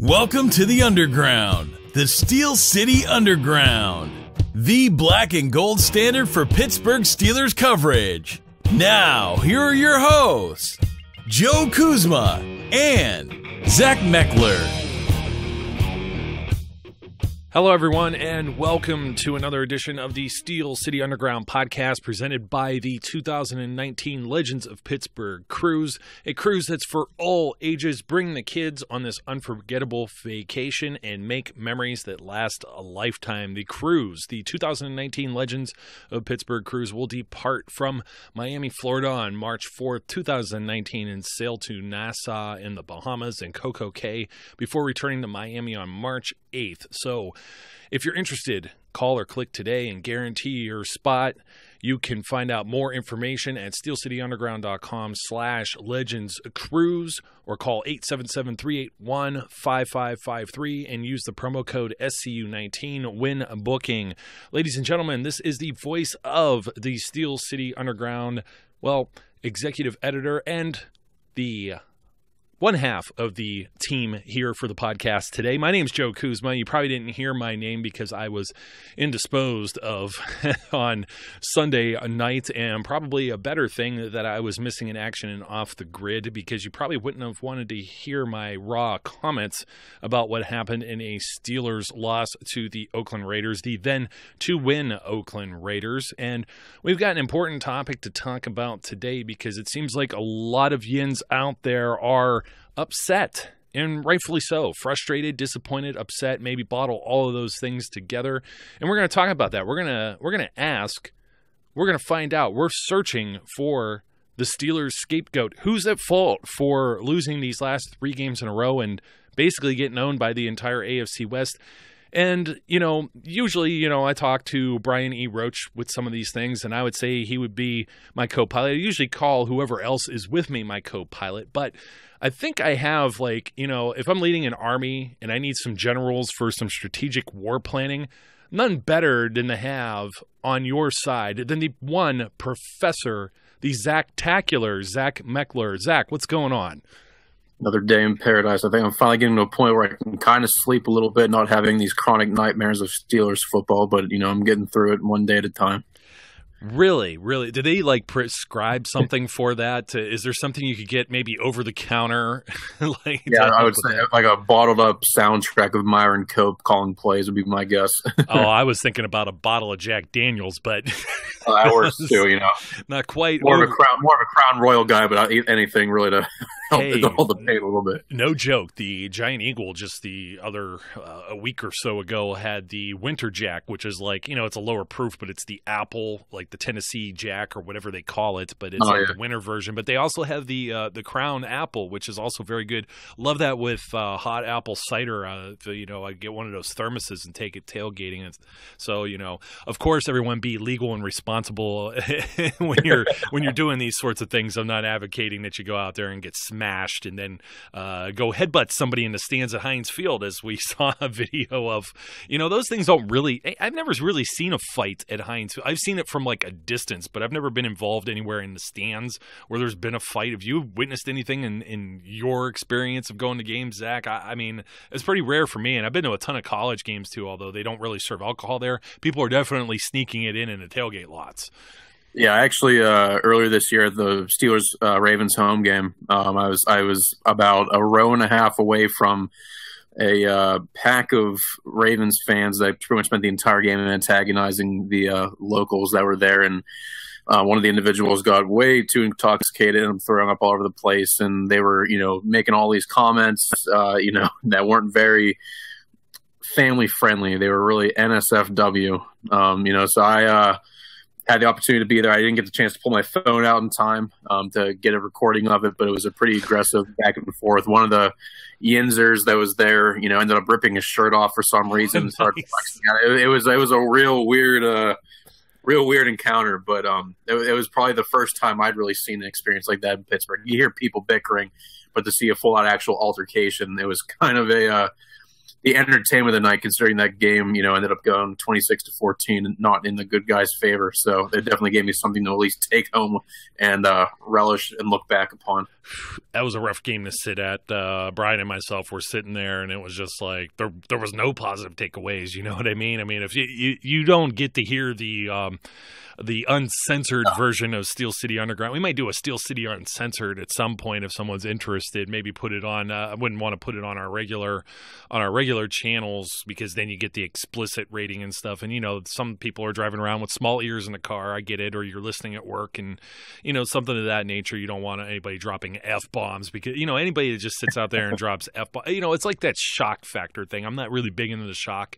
Welcome to the Underground, the Steel City Underground, the black and gold standard for Pittsburgh Steelers coverage. Now, here are your hosts, Joe Kuzma and Zach Metkler. Hello, everyone, and welcome to another edition of the Steel City Underground podcast presented by the 2019 Legends of Pittsburgh cruise, a cruise that's for all ages. Bring the kids on this unforgettable vacation and make memories that last a lifetime. The cruise, the 2019 Legends of Pittsburgh cruise, will depart from Miami, Florida on March 4th, 2019 and sail to Nassau in the Bahamas and Coco Cay before returning to Miami on March 8th. So, if you're interested, call or click today and guarantee your spot. You can find out more information at steelcityunderground.com/legendscruise or call 877-381-5553 and use the promo code SCU19 when booking. Ladies and gentlemen, this is the voice of the Steel City Underground, executive editor and the one half of the team here for the podcast today. My name's Joe Kuzma. You probably didn't hear my name because I was indisposed of on Sunday night, and probably a better thing that I was missing in action and off the grid, because you probably wouldn't have wanted to hear my raw comments about what happened in a Steelers loss to the Oakland Raiders, the then to-win Oakland Raiders. And we've got an important topic to talk about today because it seems like a lot of yins out there are upset, and rightfully so. Frustrated, disappointed, upset, maybe bottle all of those things together. And we're going to talk about that. We're going to ask, we're going to find out. We're searching for the Steelers scapegoat. Who's at fault for losing these last 3 games in a row and basically getting owned by the entire AFC West? And, usually, I talk to Brian E. Roach with some of these things, and I would say he would be my co-pilot. I usually call whoever else is with me my co-pilot, but I think I have, if I'm leading an army and I need some generals for some strategic war planning, none better than to have on your side than the one professor, the Zach-tacular Zach Metkler. Zach, what's going on? Another day in paradise. I think I'm finally getting to a point where I can kind of sleep a little bit, not having these chronic nightmares of Steelers football, but, I'm getting through it one day at a time. Really? Did they prescribe something for that? Is there something you could get maybe over the counter? Yeah, I would say like a bottled up soundtrack of Myron Cope calling plays would be my guess. Oh, I was thinking about a bottle of Jack Daniels, but that works too. Not quite. More of a Crown Royal guy, but I'll eat anything really to hold the pain a little bit. No joke. The Giant Eagle just the other a week or so ago had the Winter Jack, which is it's a lower proof, but it's the apple, the Tennessee Jack or whatever they call it, but it's the winter version. But they also have the Crown Apple, which is also very good. Love that with hot apple cider. I get one of those thermoses and take it tailgating. So of course, everyone be legal and responsible when you're doing these sorts of things. I'm not advocating that you go out there and get smashed and then go headbutt somebody in the stands at Heinz Field, as we saw a video of. Those things don't really. I've never really seen a fight at Heinz Field. I've seen it from a distance, but I've never been involved anywhere in the stands where there's been a fight. Have you witnessed anything in your experience of going to games, Zach? I mean, it's pretty rare for me, and I've been to a ton of college games too, although they don't really serve alcohol there. People are definitely sneaking it in the tailgate lots. Yeah, actually, earlier this year at the Steelers-Ravens home game, I was about a row and a half away from a pack of Ravens fans that pretty much spent the entire game antagonizing the locals that were there, and one of the individuals got way too intoxicated and throwing up all over the place, and they were, making all these comments, that weren't very family friendly. They were really NSFW, so I had the opportunity to be there. I didn't get the chance to pull my phone out in time to get a recording of it, but it was a pretty aggressive back and forth. One of the Yinzers that was there, ended up ripping his shirt off for some reason. Nice. It was a real weird encounter, but it was probably the first time I'd really seen an experience like that in Pittsburgh. You hear people bickering, but to see a full-out actual altercation, it was kind of the entertainment of the night, considering that game, ended up going 26-14 and not in the good guys' favor. So it definitely gave me something to at least take home and relish and look back upon. that was a rough game to sit at. Brian and myself were sitting there, and it was just like there was no positive takeaways. You know what I mean? I mean, if you don't get to hear the uncensored version of Steel City Underground. We might do a Steel City Uncensored at some point if someone's interested. Maybe put it on. I wouldn't want to put it on our regular channels because then you get the explicit rating and stuff. And some people are driving around with small ears in the car. I get it. Or you're listening at work and something of that nature. You don't want anybody dropping F-bombs because anybody that just sits out there and drops F-bombs. It's like that shock factor thing. I'm not really big into the shock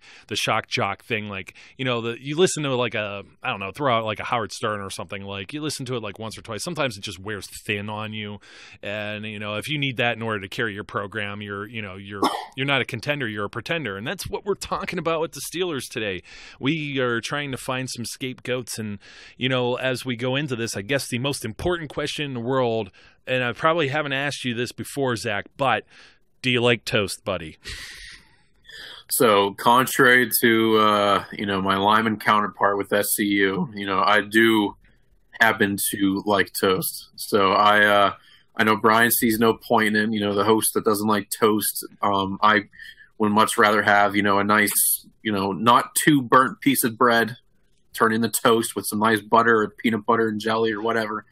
jock thing. Like you listen to like I don't know, throw out like a Howard Stern or something, like you listen to it like once or twice. Sometimes it just wears thin on you, and if you need that in order to carry your program, you're not a contender, you're a pretender. And that's what we're talking about with the Steelers today. We are trying to find some scapegoats, and as we go into this, I guess the most important question in the world, and I probably haven't asked you this before, Zach, but do you like toast, buddy? So contrary to, my Lyman counterpart with SCU, I do happen to like toast. So I know Brian sees no point in, the host that doesn't like toast. I would much rather have, a nice, not too burnt piece of bread, turn into toast with some nice butter or peanut butter and jelly or whatever.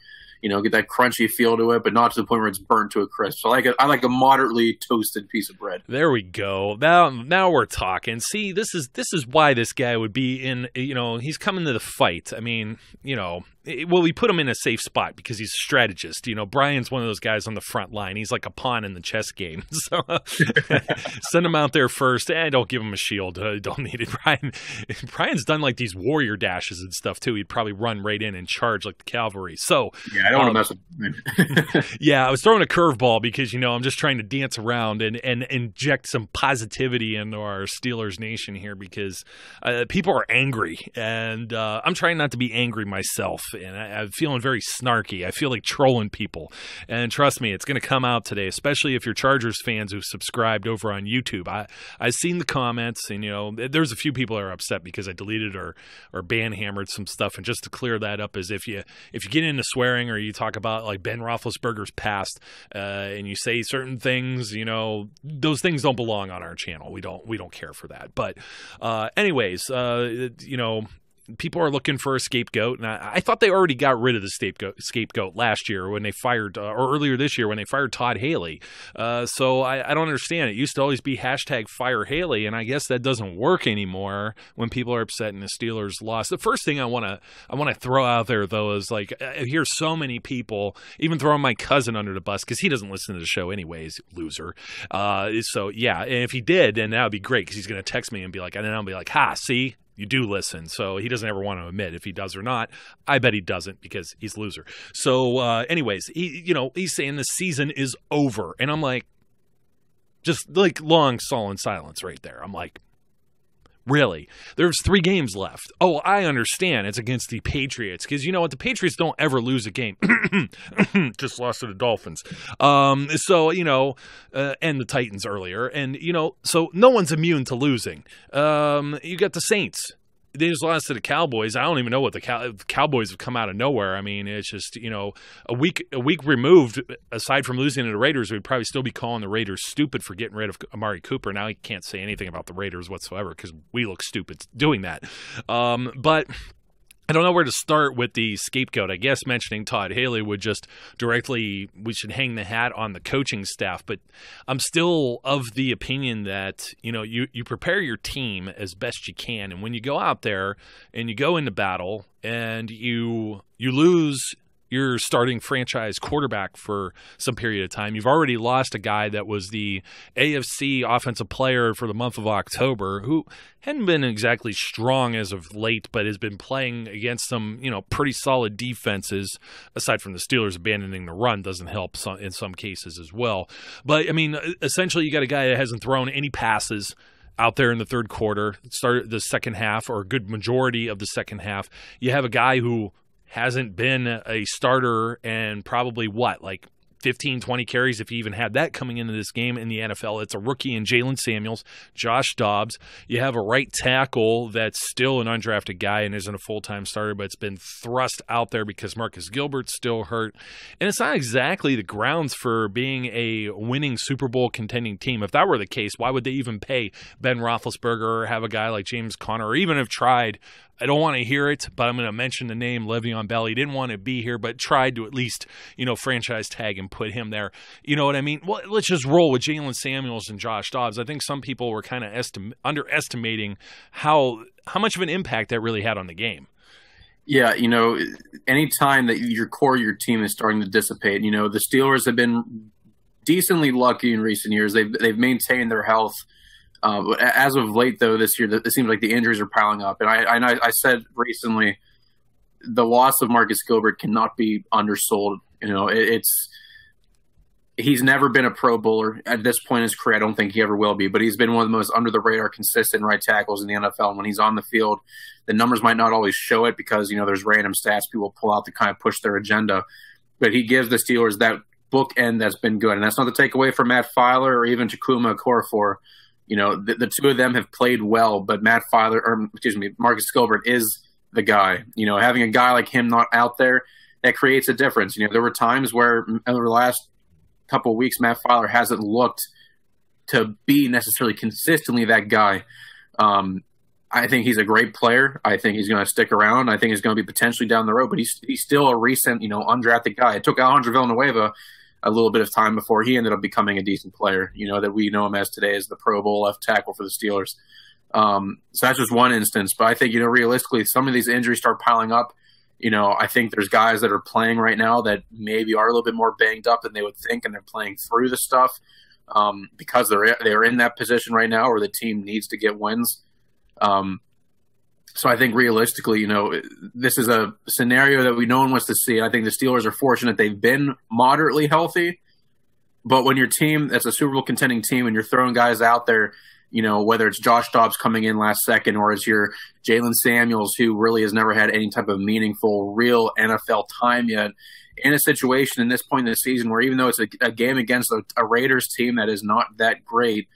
Get that crunchy feel to it, but not to the point where it's burnt to a crisp. So I like a moderately toasted piece of bread. There we go. Now we're talking. See, this is why this guy would be in. He's coming to the fight. I mean, we put him in a safe spot because he's a strategist. Brian's one of those guys on the front line. He's like a pawn in the chess game. So send him out there first. Don't give him a shield. Don't need it. Brian's done like these warrior dashes and stuff too. He'd probably run right in and charge like the cavalry. So yeah, I don't want to mess with him. Yeah, I was throwing a curveball because I'm just trying to dance around and inject some positivity into our Steelers nation here because people are angry, and I'm trying not to be angry myself. And I'm feeling very snarky. I feel like trolling people. And trust me, it's going to come out today, especially if you're Chargers fans who've subscribed over on YouTube. I've seen the comments, and, there's a few people that are upset because I deleted or ban-hammered some stuff. And just to clear that up is if you get into swearing or you talk about, like, Ben Roethlisberger's past and you say certain things, those things don't belong on our channel. We don't care for that. But anyways, people are looking for a scapegoat, and I thought they already got rid of the scapegoat last year when they fired, or earlier this year when they fired Todd Haley. So I don't understand. It used to always be #fire Haley, and I guess that doesn't work anymore when people are upset and the Steelers lost. The first thing I want to throw out there, though, is like I hear so many people, even throwing my cousin under the bus because he doesn't listen to the show anyways, loser. So yeah, and if he did, then that would be great because he's going to text me and be like, and then I'll be like, ha, see? You do listen. So he doesn't ever want to admit if he does or not. I bet he doesn't because he's a loser. So anyways, he's saying the season is over. And I'm like, just like long sullen silence right there. I'm like, really? There's 3 games left. Oh, I understand. It's against the Patriots. Because you know what? The Patriots don't ever lose a game. Just lost to the Dolphins. And the Titans earlier. And, so no one's immune to losing. You got the Saints. They just lost to the Cowboys. I don't even know what the Cowboys have come out of nowhere. I mean, it's just, a week removed, aside from losing to the Raiders, we'd probably still be calling the Raiders stupid for getting rid of Amari Cooper. Now he can't say anything about the Raiders whatsoever because we look stupid doing that. But I don't know where to start with the scapegoat. I guess mentioning Todd Haley would just we should hang the hat on the coaching staff. But I'm still of the opinion that, you prepare your team as best you can. And when you go out there and you go into battle and you lose your starting franchise quarterback for some period of time. You've already lost a guy that was the AFC offensive player for the month of October who hadn't been exactly strong as of late, but has been playing against some, pretty solid defenses, aside from the Steelers abandoning the run doesn't help in some cases as well. But, I mean, essentially you got a guy that hasn't thrown any passes out there in the third quarter, started the second half, or a good majority of the second half. You have a guy who hasn't been a starter and probably 15, 20 carries if he even had that coming into this game in the NFL. It's a rookie in Jalen Samuels, Josh Dobbs. You have a right tackle that's still an undrafted guy and isn't a full-time starter, but it's been thrust out there because Marcus Gilbert's still hurt. And it's not exactly the grounds for being a winning Super Bowl contending team. If that were the case, why would they even pay Ben Roethlisberger or have a guy like James Conner, or even have tried? I don't want to hear it, but I'm going to mention the name Le'Veon Bell. He didn't want to be here, but tried to at least, franchise tag and put him there. You know what I mean? Well, let's just roll with Jalen Samuels and Josh Dobbs. I think some people were kind of underestimating how much of an impact that really had on the game. Yeah, any time that your core of your team is starting to dissipate, the Steelers have been decently lucky in recent years. They've maintained their health. As of late, though, this year, it seems like the injuries are piling up. And I said recently, the loss of Marcus Gilbert cannot be undersold. He's never been a Pro Bowler at this point in his career. I don't think he ever will be, but he's been one of the most under-the-radar, consistent right tackles in the NFL. And when he's on the field, the numbers might not always show it because, there's random stats people pull out to kind of push their agenda. But he gives the Steelers that bookend that's been good. And that's not to take away from Matt Filer or even Kuzma Okorafor. The two of them have played well, but Marcus Gilbert is the guy. Having a guy like him not out there, that creates a difference. There were times where over the last couple of weeks, Matt Filer hasn't looked to be necessarily consistently that guy. I think he's a great player. I think he's going to stick around. I think he's going to be potentially down the road, but he's still a recent, undrafted guy. It took Alejandro Villanueva a little bit of time before he ended up becoming a decent player, that we know him as today as the Pro Bowl left tackle for the Steelers. So that's just one instance. But I think, realistically, some of these injuries start piling up. I think there's guys that are playing right now that maybe are a little bit more banged up than they would think, and they're playing through the stuff because they're in that position right now where the team needs to get wins. So I think realistically, this is a scenario that no one wants to see. I think the Steelers are fortunate they've been moderately healthy. But when your team, that's a Super Bowl contending team, and you're throwing guys out there, whether it's Josh Dobbs coming in last second or it's your Jalen Samuels, who really has never had any type of meaningful, real NFL time yet, in a situation in this point in the season where even though it's a game against a Raiders team that is not that great,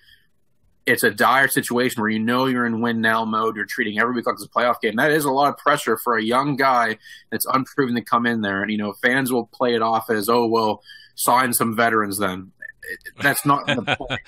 it's a dire situation where you're in win now mode. You're treating every week like it's a playoff game. That is a lot of pressure for a young guy that's unproven to come in there. And, fans will play it off as, oh, well, sign some veterans then. That's not the point.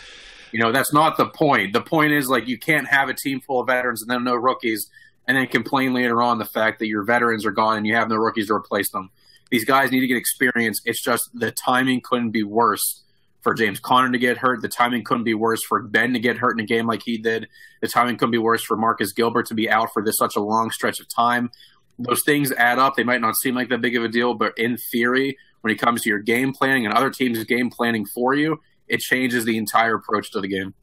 That's not the point. The point is, you can't have a team full of veterans and then no rookies and then complain later on the fact that your veterans are gone and you have no rookies to replace them. These guys need to get experience. It's just the timing couldn't be worse for James Conner to get hurt. The timing couldn't be worse for Ben to get hurt in a game like he did. The timing couldn't be worse for Marcus Gilbert to be out for such a long stretch of time. Those things add up. They might not seem like that big of a deal, but in theory, when it comes to your game planning and other teams' game planning for you, it changes the entire approach to the game.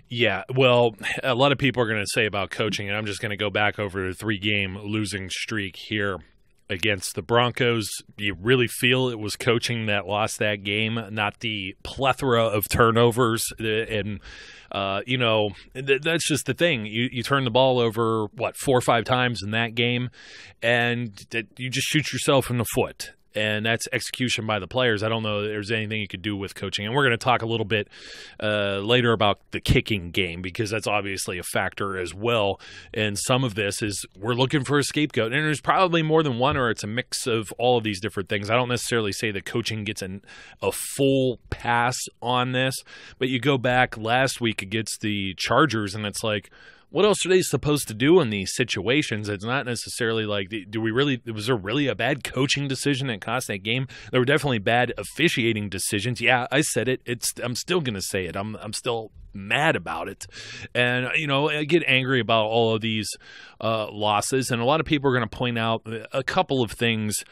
Yeah, well, a lot of people are going to say about coaching, and I'm just going to go back over the 3-game losing streak here against the Broncos. You really feel it was coaching that lost that game, not the plethora of turnovers. And, that's just the thing. You turn the ball over, 4 or 5 times in that game, and you just shoot yourself in the foot. And that's execution by the players. I don't know that there's anything you could do with coaching. And we're going to talk a little bit later about the kicking game because that's obviously a factor as well. And some of this is we're looking for a scapegoat. And there's probably more than one, or it's a mix of all of these different things. I don't necessarily say that coaching gets a full pass on this. But you go back last week against the Chargers, and it's like, what else are they supposed to do in these situations? It's not necessarily like, was there really a bad coaching decision that cost that game? There were definitely bad officiating decisions. Yeah, I said it. I'm still going to say it. I'm still mad about it. And, I get angry about all of these losses. And a lot of people are going to point out a couple of things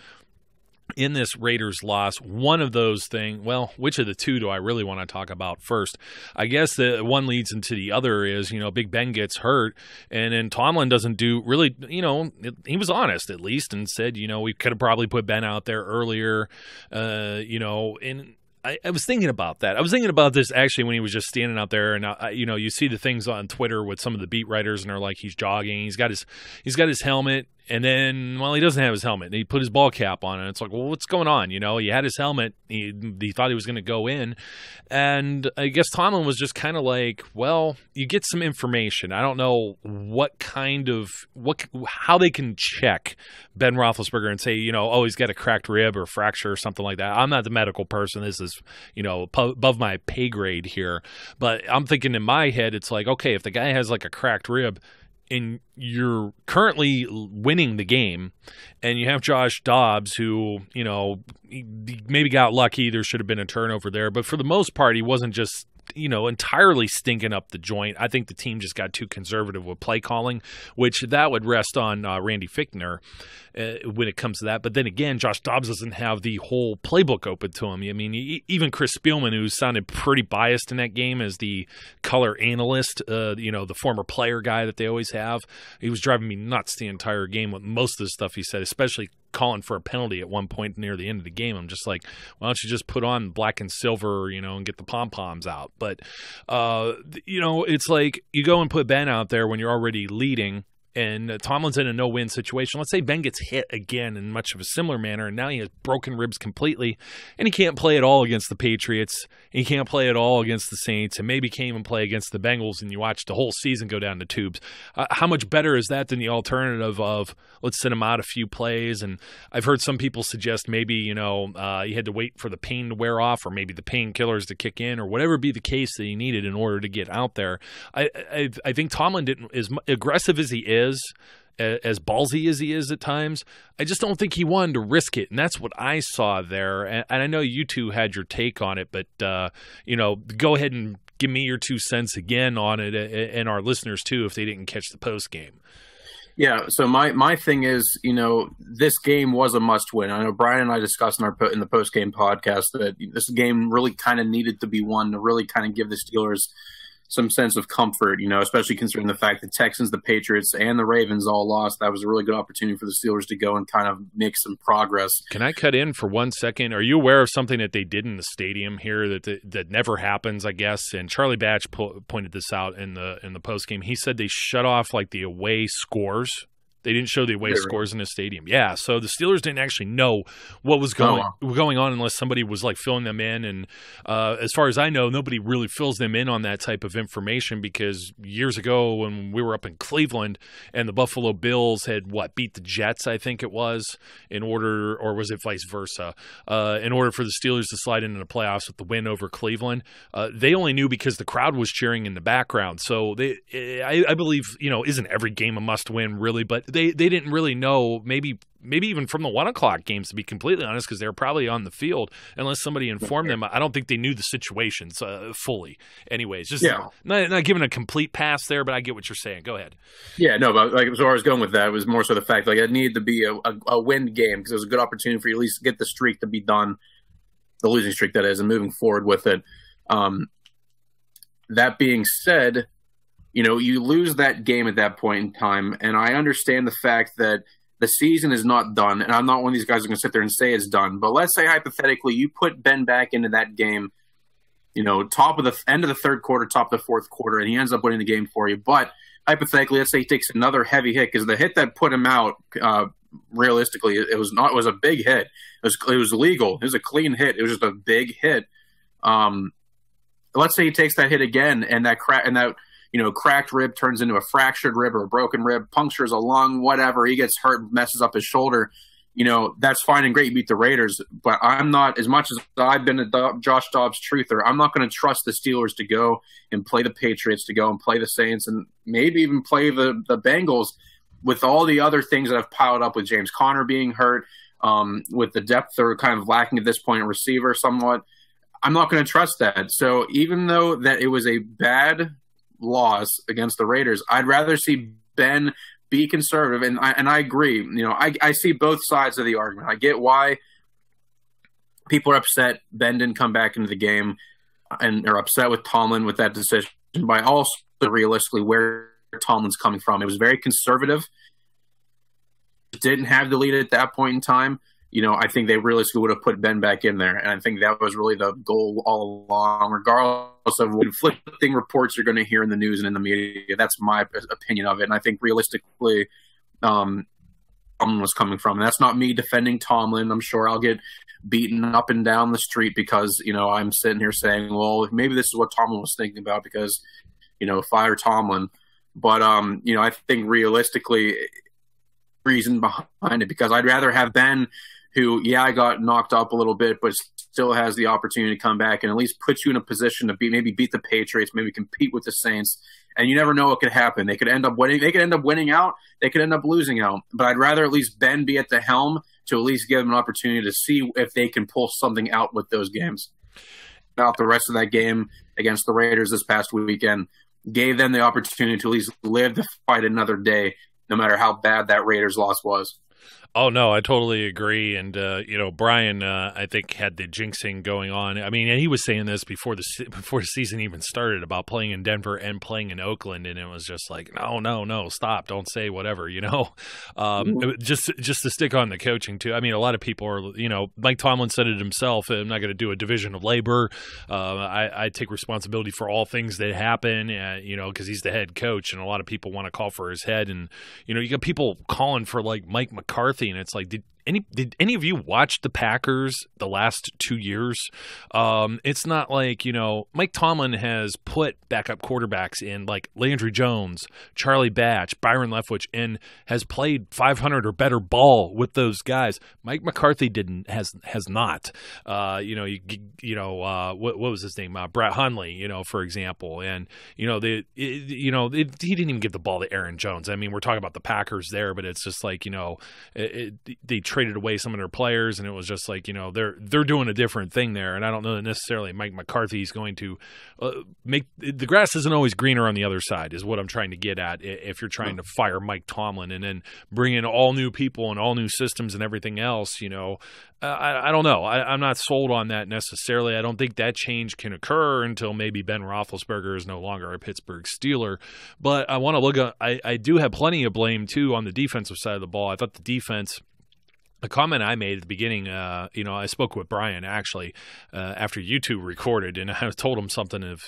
in this Raiders loss. One of those things, well, which of the two do I really want to talk about first? I guess the one leads into the other is, Big Ben gets hurt, and then Tomlin doesn't do really, he was honest at least and said, we could have probably put Ben out there earlier, and I was thinking about that. I was thinking about this actually when he was just standing out there, and you see the things on Twitter with some of the beat writers, and they're like, he's jogging, he's got his helmet, And then, well, he doesn't have his helmet. He put his ball cap on, and it's like, well, what's going on? He had his helmet. He thought he was going to go in. And I guess Tomlin was just kind of like, well, you get some information. I don't know how they can check Ben Roethlisberger and say, oh, he's got a cracked rib or fracture or something like that. I'm not the medical person. This is, above my pay grade here. But I'm thinking in my head, it's like, okay, if the guy has like a cracked rib, and you're currently winning the game, and you have Josh Dobbs who, he maybe got lucky. There should have been a turnover there. But for the most part, he wasn't just, entirely stinking up the joint. I think the team just got too conservative with play calling, which that would rest on Randy Fichtner when it comes to that. But then again, Josh Dobbs doesn't have the whole playbook open to him. I mean, even Chris Spielman, who sounded pretty biased in that game as the color analyst, the former player guy that they always have, he was driving me nuts the entire game with most of the stuff he said, especially calling for a penalty at one point near the end of the game. I'm just like, why don't you just put on black and silver, and get the pom-poms out? But, it's like you go and put Ben out there when you're already leading, and Tomlin's in a no-win situation. Let's say Ben gets hit again in much of a similar manner, and now he has broken ribs completely, and he can't play at all against the Patriots, and he can't play at all against the Saints, and maybe can't even play against the Bengals, and you watch the whole season go down the tubes. How much better is that than the alternative of let's sit him out a few plays? And I've heard some people suggest maybe, you had to wait for the pain to wear off, or maybe the painkillers to kick in, or whatever be the case that he needed in order to get out there. I think Tomlin didn't, as aggressive as he is, as ballsy as he is at times, I just don't think he wanted to risk it, and that's what I saw there. And I know you two had your take on it, but go ahead and give me your 2 cents again on it, and our listeners too, if they didn't catch the post game. Yeah, so my thing is, this game was a must-win. I know Brian and I discussed in the post-game podcast that this game really kind of needed to be won to really kind of give the Steelers some sense of comfort, especially considering the fact that Texans, the Patriots, and the Ravens all lost. That was a really good opportunity for the Steelers to go and kind of make some progress. Can I cut in for 1 second? Are you aware of something that they did in the stadium here that never happens, I guess? And Charlie Batch pointed this out in the post game. He said they shut off like the away scores. They didn't show the away scores in the stadium. Yeah, so the Steelers didn't actually know what was going on unless somebody was like filling them in. And as far as I know, nobody really fills them in on that type of information, because years ago when we were up in Cleveland and the Buffalo Bills had beat the Jets, I think it was, or was it vice versa, in order for the Steelers to slide into the playoffs with the win over Cleveland. They only knew because the crowd was cheering in the background. So I believe, isn't every game a must win really, but they didn't really know, maybe even from the 1 o'clock games, to be completely honest, because they were probably on the field unless somebody informed them. I don't think they knew the situations fully. Anyways, just not giving a complete pass there, but I get what you're saying. Go ahead. Yeah, no, but so I was going with that, it was more so the fact it needed to be a win game, because it was a good opportunity for you at least to get the streak to be done, the losing streak that is, and moving forward with it. That being said, you lose that game at that point in time, and I understand the fact that the season is not done, and I'm not one of these guys who's going to sit there and say it's done, but let's say hypothetically you put Ben back into that game, top of the end of the third quarter, top of the fourth quarter, and he ends up winning the game for you. But hypothetically, let's say he takes another heavy hit, because the hit that put him out, realistically, it was a big hit. It was legal. It was a clean hit. It was just a big hit. Let's say he takes that hit again, and that cracked rib turns into a fractured rib or a broken rib, punctures a lung, whatever. He gets hurt, messes up his shoulder. That's fine and great. You beat the Raiders, but I'm not, as much as I've been a Josh Dobbs truther, I'm not going to trust the Steelers to go and play the Patriots, to go and play the Saints, and maybe even play the Bengals with all the other things that have piled up with James Conner being hurt, with the depth they're kind of lacking at this point at receiver somewhat. I'm not going to trust that. So even though that it was a bad loss against the Raiders, I'd rather see Ben be conservative, and I agree. I see both sides of the argument. I get why people are upset Ben didn't come back into the game, and are upset with Tomlin with that decision. But I also realistically where Tomlin's coming from. It was very conservative. Didn't have the lead at that point in time. I think they realistically would have put Ben back in there. And I think that was really the goal all along, regardless of what conflicting reports you're going to hear in the news and in the media. That's my opinion of it. And I think realistically, Tomlin was coming from. And that's not me defending Tomlin. I'm sure I'll get beaten up and down the street because, I'm sitting here saying, well, maybe this is what Tomlin was thinking about because, fire Tomlin. But, I think realistically, reason behind it, because I'd rather have Ben, who, I got knocked up a little bit, but still has the opportunity to come back and at least put you in a position to maybe beat the Patriots, maybe compete with the Saints. And you never know what could happen. They could end up winning. They could end up winning out. They could end up losing out. But I'd rather at least Ben be at the helm to at least give them an opportunity to see if they can pull something out with those games. About the rest of that game against the Raiders this past weekend gave them the opportunity to at least live to fight another day, no matter how bad that Raiders loss was. Oh, no, I totally agree. And, Brian, I think, had the jinxing going on. I mean, and he was saying this before the season even started about playing in Denver and playing in Oakland. And it was just like, no, stop. Don't say whatever, just to stick on the coaching, too. I mean, a lot of people are, Mike Tomlin said it himself. I'm not going to do a division of labor. I take responsibility for all things that happen, because he's the head coach. And a lot of people want to call for his head. And, you got people calling for, like, Mike McCarthy. And it's like, did any of you watch the Packers the last 2 years? It's not like, Mike Tomlin has put backup quarterbacks in like Landry Jones, Charlie Batch, Byron Leftwich, and has played 500 or better ball with those guys. Mike McCarthy has not. What was his name? Brett Hundley, for example, and he didn't even give the ball to Aaron Jones. I mean, we're talking about the Packers there, but it's just like they traded away some of their players, and it was just like they're doing a different thing there. And I don't know that necessarily Mike McCarthy is going to make the grass isn't always greener on the other side, is what I'm trying to get at. If you're trying to fire Mike Tomlin and then bring in all new people and all new systems and everything else, I don't know. I'm not sold on that necessarily. I don't think that change can occur until maybe Ben Roethlisberger is no longer a Pittsburgh Steeler. But I want to look at. I do have plenty of blame too on the defensive side of the ball. I thought the defense. A comment I made at the beginning, I spoke with Brian actually after you two recorded, and I told him something of,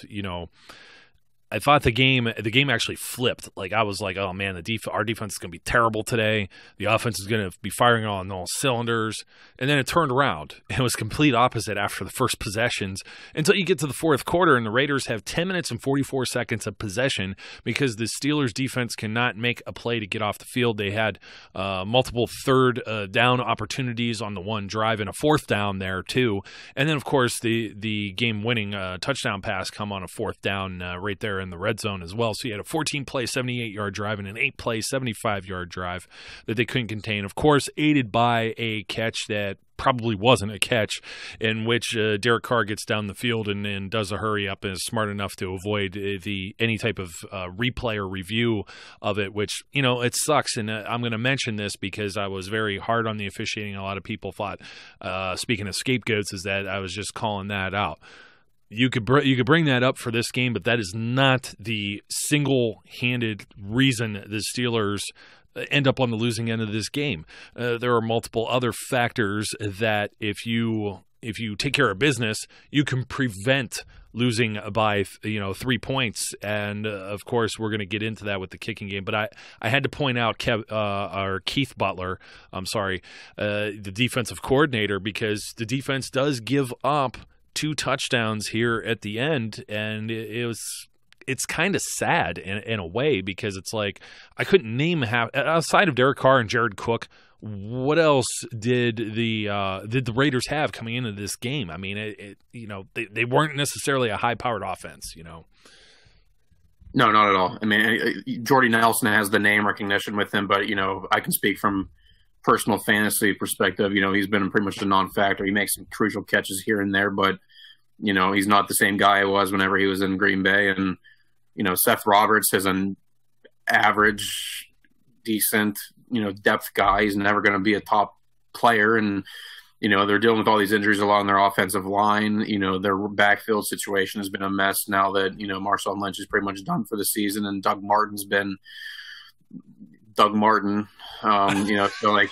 I thought the game actually flipped. Like I was like, oh man, our defense is going to be terrible today. The offense is going to be firing on all cylinders. And then it turned around. It was complete opposite after the first possessions until you get to the fourth quarter and the Raiders have 10 minutes and 44 seconds of possession because the Steelers defense cannot make a play to get off the field. They had multiple third down opportunities on the one drive and a fourth down there too. And then of course the game winning touchdown pass come on a fourth down right there in the red zone as well. So you had a 14-play, 78-yard drive and an 8-play, 75-yard drive that they couldn't contain. Of course, aided by a catch that probably wasn't a catch, in which Derek Carr gets down the field and does a hurry up and is smart enough to avoid any type of replay or review of it, which, it sucks. And I'm going to mention this because I was very hard on the officiating. A lot of people thought, speaking of scapegoats, is that I was just calling that out. You could bring that up for this game, but that is not the single-handed reason the Steelers end up on the losing end of this game. There are multiple other factors that if you take care of business, you can prevent losing by 3 points. And of course, we're going to get into that with the kicking game. But I had to point out Keith Butler, the defensive coordinator, because the defense does give up 2 touchdowns here at the end, and it's kind of sad in a way, because it's like I couldn't name outside of Derek Carr and Jared Cook, what else did the Raiders have coming into this game? I mean, they weren't necessarily a high-powered offense, No, not at all. I mean, Jordy Nelson has the name recognition with him, but I can speak from personal fantasy perspective. He's been pretty much a non-factor. He makes some crucial catches here and there, but he's not the same guy he was whenever he was in Green Bay. And Seth Roberts is an average, decent, depth guy. He's never going to be a top player. And they're dealing with all these injuries along their offensive line. Their backfield situation has been a mess now that Marshawn Lynch is pretty much done for the season, and Doug Martin's been Doug Martin. So like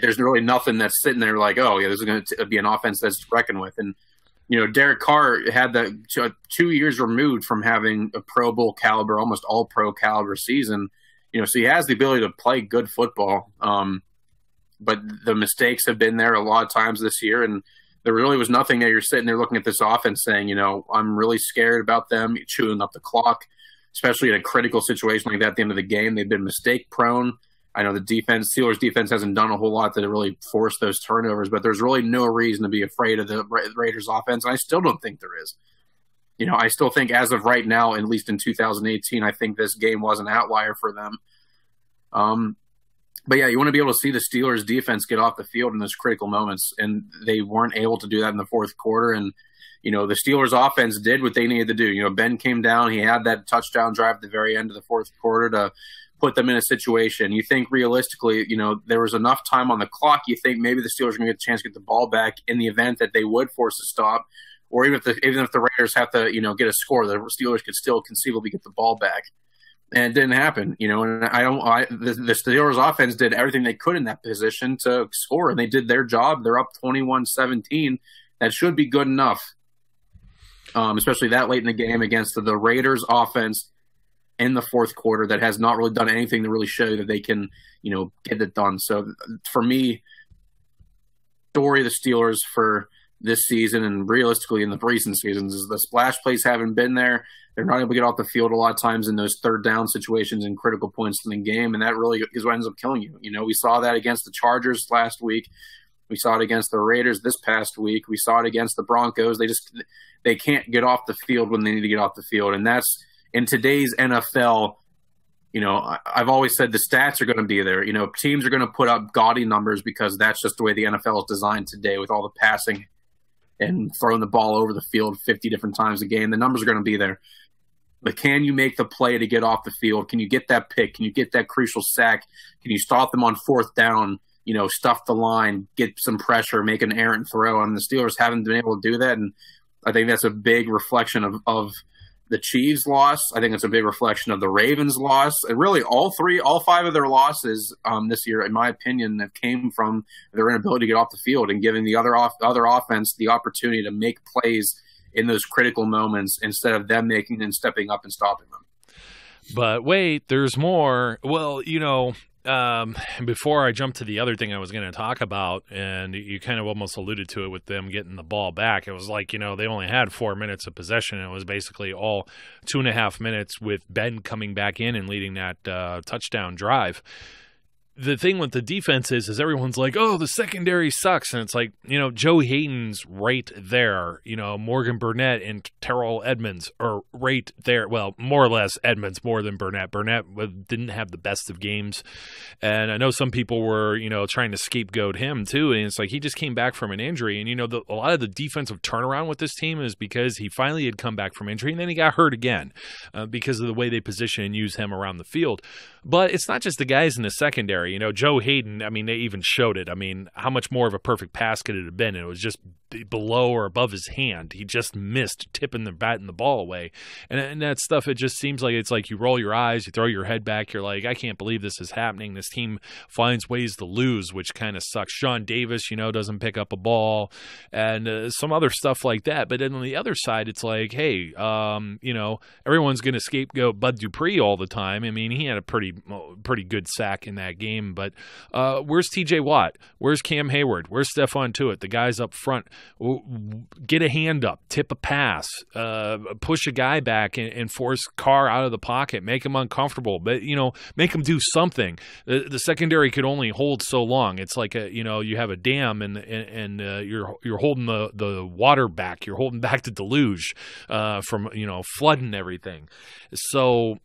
there's really nothing that's sitting there like, oh yeah, this is going to be an offense that's reckoned with. And Derek Carr had that 2 years removed from having a Pro Bowl caliber, almost all pro caliber season, So he has the ability to play good football. But the mistakes have been there a lot of times this year, and there really was nothing that you're sitting there looking at this offense saying, I'm really scared about them chewing up the clock, especially in a critical situation like that at the end of the game. They've been mistake prone. I know the Steelers defense hasn't done a whole lot to really force those turnovers, but there's really no reason to be afraid of the Raiders offense. And I still don't think there is. I still think as of right now, at least in 2018, I think this game was an outlier for them. But yeah, you want to be able to see the Steelers defense get off the field in those critical moments, and they weren't able to do that in the fourth quarter. And, the Steelers offense did what they needed to do. Ben came down. He had that touchdown drive at the very end of the fourth quarter to put them in a situation. You think realistically, there was enough time on the clock. You think maybe the Steelers are going to get a chance to get the ball back in the event that they would force a stop, or even if the Raiders have to, get a score, the Steelers could still conceivably get the ball back. And it didn't happen, and the Steelers offense did everything they could in that position to score, and they did their job. They're up 21-17. That should be good enough, especially that late in the game against the Raiders offense in the fourth quarter that has not really done anything to really show you that they can, get it done. So for me, story of the Steelers for this season and realistically in the recent seasons is the splash plays haven't been there. They're not able to get off the field a lot of times in those third down situations and critical points in the game, and that really is what ends up killing you. We saw that against the Chargers last week. We saw it against the Raiders this past week. We saw it against the Broncos. They can't get off the field when they need to get off the field, and that's in today's NFL. I've always said the stats are going to be there. Teams are going to put up gaudy numbers because that's just the way the NFL is designed today with all the passing and throwing the ball over the field 50 different times a game. The numbers are going to be there. But can you make the play to get off the field? Can you get that pick? Can you get that crucial sack? Can you stop them on fourth down, stuff the line, get some pressure, make an errant throw? And the Steelers haven't been able to do that. And I think that's a big reflection of the Chiefs' loss. I think it's a big reflection of the Ravens' loss. And really all five of their losses this year, in my opinion, have came from their inability to get off the field and giving the other offense the opportunity to make plays in those critical moments instead of them making and stepping up and stopping them. But wait, there's more. Well, before I jump to the other thing I was going to talk about, and you kind of almost alluded to it with them getting the ball back, it was like, they only had 4 minutes of possession. It was basically all 2.5 minutes with Ben coming back in and leading that touchdown drive. The thing with the defense is everyone's like, oh, the secondary sucks. And it's like, Joe Hayden's right there. Morgan Burnett and Terrell Edmonds are right there. Well, more or less Edmonds more than Burnett. Burnett didn't have the best of games. And I know some people were, trying to scapegoat him too. And it's like he just came back from an injury. And, a lot of the defensive turnaround with this team is because he finally had come back from injury and then he got hurt again because of the way they position and use him around the field. But it's not just the guys in the secondary. Joe Hayden, they even showed it. How much more of a perfect pass could it have been? It was just below or above his hand. He just missed tipping the bat and the ball away. And that stuff, it just seems like it's like you roll your eyes, you throw your head back, you're like, I can't believe this is happening. This team finds ways to lose, which kind of sucks. Sean Davis, doesn't pick up a ball and some other stuff like that. But then on the other side, it's like, hey, everyone's going to scapegoat Bud Dupree all the time. He had a pretty good sack in that game. But where's TJ Watt? Where's Cam Hayward? Where's Stephon Tuitt? The guys up front. Get a hand up, tip a pass, push a guy back and force Carr out of the pocket, make him uncomfortable, but make him do something. The secondary could only hold so long. It's like you have a dam and you're holding the water back. You're holding back the deluge from flooding everything. So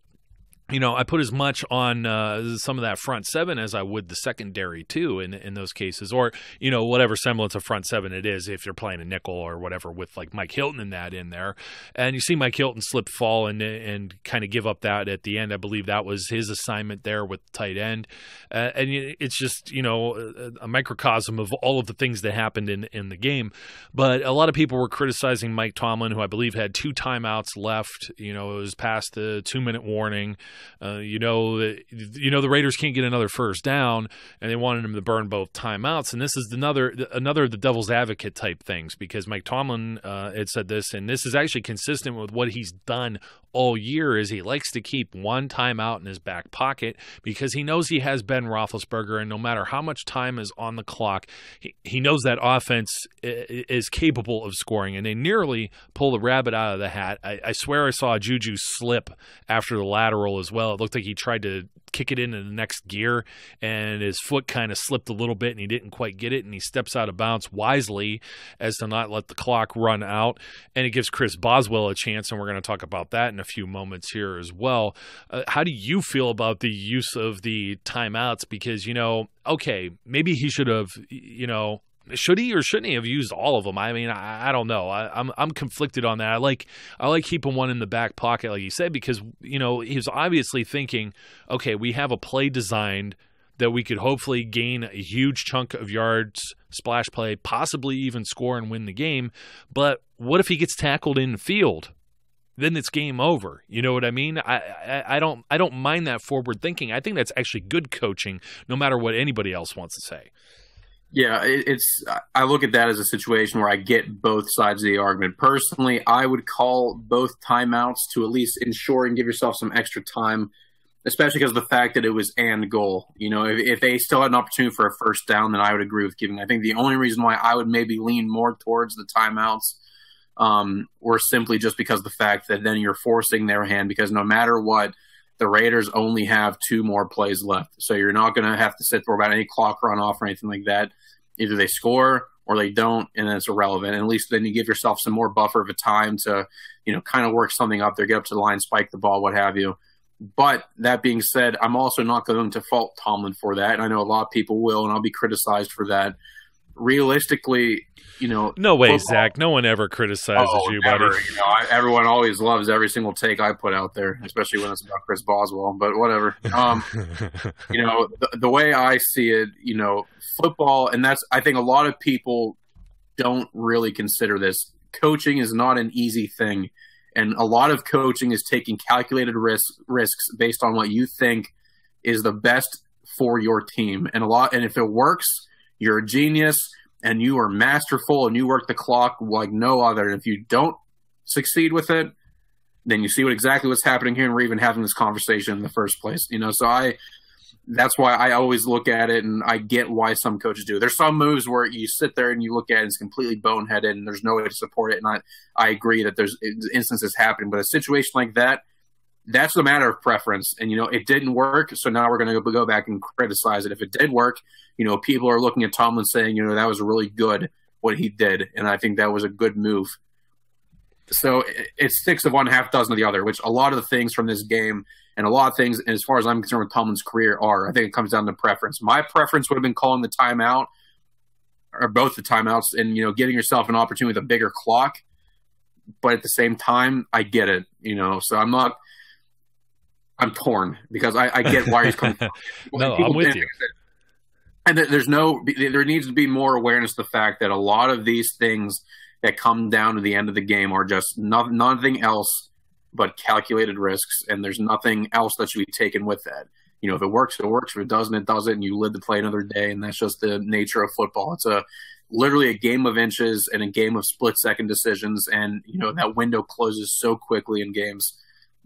I put as much on some of that front seven as I would the secondary too in those cases, or whatever semblance of front seven it is if you're playing a nickel or whatever with like Mike Hilton and that in there, and you see Mike Hilton slip, fall, and kind of give up that at the end. I believe that was his assignment there with tight end, and it's just a microcosm of all of the things that happened in the game. But a lot of people were criticizing Mike Tomlin, who I believe had 2 timeouts left. It was past the 2-minute warning. The Raiders can't get another first down, and they wanted him to burn both timeouts. And this is another of the devil's advocate type things, because Mike Tomlin had said this, and this is actually consistent with what he's done all year is he likes to keep one timeout in his back pocket because he knows he has Ben Roethlisberger, and no matter how much time is on the clock, he knows that offense is capable of scoring, and they nearly pull the rabbit out of the hat. I swear I saw JuJu slip after the lateral as well. It looked like he tried to kick it into the next gear, and his foot kind of slipped a little bit, and he didn't quite get it, and he steps out of bounds wisely as to not let the clock run out, and it gives Chris Boswell a chance, and we're going to talk about that in a few moments here as well. How do you feel about the use of the timeouts? Because, okay, maybe he should have, should he or shouldn't he have used all of them? I mean, I don't know. I'm conflicted on that. I like keeping one in the back pocket, like you said, because he's obviously thinking, okay, we have a play designed that we could hopefully gain a huge chunk of yards, splash play, possibly even score and win the game. But what if he gets tackled in the field? Then it's game over. You know what I mean? I don't mind that forward thinking. I think that's actually good coaching, no matter what anybody else wants to say. Yeah, I look at that as a situation where I get both sides of the argument. Personally, I would call both timeouts to at least ensure and give yourself some extra time, especially because of the fact that it was and goal. If they still had an opportunity for a first down, then I would agree with giving. I think the only reason why I would maybe lean more towards the timeouts were simply just because of the fact that then you're forcing their hand, because no matter what, the Raiders only have 2 more plays left. So you're not going to have to sit for about any clock run off or anything like that. Either they score or they don't, and then it's irrelevant. And at least then you give yourself some more buffer of a time to, kind of work something up there, get up to the line, spike the ball, what have you. But that being said, I'm also not going to fault Tomlin for that. And I know a lot of people will, and I'll be criticized for that. Realistically, no way, football, Zach. No one ever criticizes you, never, buddy. Everyone always loves every single take I put out there, especially when it's about Chris Boswell. But whatever. The way I see it, football, and I think a lot of people don't really consider this. Coaching is not an easy thing, and a lot of coaching is taking calculated risks based on what you think is the best for your team, and if it works, you're a genius and you are masterful and you work the clock like no other. And if you don't succeed with it, then you see exactly what's happening here, and we're even having this conversation in the first place. So that's why I always look at it, and I get why some coaches do. There's some moves where you sit there and you look at it and it's completely boneheaded and there's no way to support it. And I agree that there's instances happening, but a situation like that, that's a matter of preference. And, it didn't work, so now we're going to go back and criticize it. If it did work, people are looking at Tomlin saying, that was really good what he did, and I think that was a good move. So it's 6 of one, half dozen of the other, which a lot of the things from this game and a lot of things, as far as I'm concerned with Tomlin's career, are. I think it comes down to preference. My preference would have been calling the timeout, or both the timeouts, and, giving yourself an opportunity with a bigger clock. But at the same time, I get it, so I'm torn because I get why he's coming from. No, I'm with you. And there needs to be more awareness of the fact that a lot of these things that come down to the end of the game are just nothing else but calculated risks, and there's nothing else that should be taken with that. If it works, it works. If it doesn't, it doesn't, and you live to play another day, and that's just the nature of football. It's literally a game of inches and a game of split-second decisions, and that window closes so quickly in games.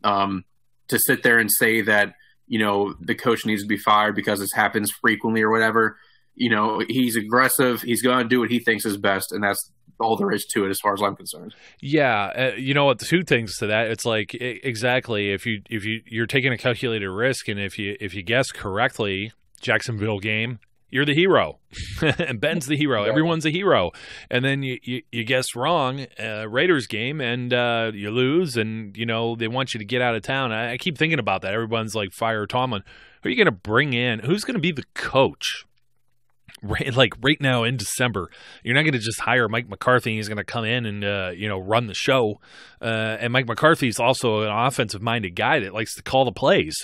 To sit there and say that, the coach needs to be fired because this happens frequently or whatever, he's aggressive. He's going to do what he thinks is best, and that's all there is to it as far as I'm concerned. Yeah. The 2 things to that, it's like, exactly, if you're taking a calculated risk, and if you guess correctly, Jacksonville game, you're the hero. And Ben's the hero. Everyone's a hero. And then you guess wrong, Raiders game, and you lose, and, they want you to get out of town. I keep thinking about that. Everyone's like, fire Tomlin. Who are you going to bring in? Who's going to be the coach? Right now in December, you're not going to just hire Mike McCarthy. He's going to come in and run the show. And Mike McCarthy is also an offensive-minded guy that likes to call the plays.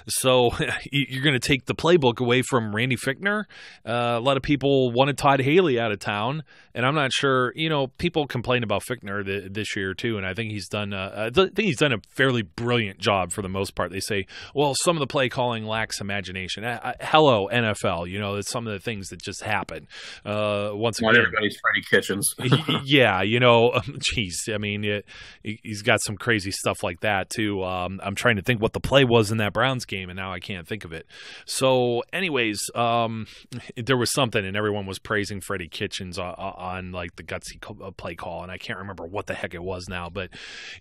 So you're going to take the playbook away from Randy Fichtner. A lot of people wanted Todd Haley out of town, and I'm not sure. People complain about Fichtner this year too, and I think he's done. I think he's done a fairly brilliant job for the most part. They say, well, some of the play calling lacks imagination. Hello, NFL. It's some of the things that just happen. Once Not again, everybody's Freddie Kitchens. yeah, geez, I mean, he's got some crazy stuff like that too. I'm trying to think what the play was in that Browns game, and now I can't think of it. So, anyways, there was something, and everyone was praising Freddie Kitchens on like the gutsy play call, and I can't remember what the heck it was now, but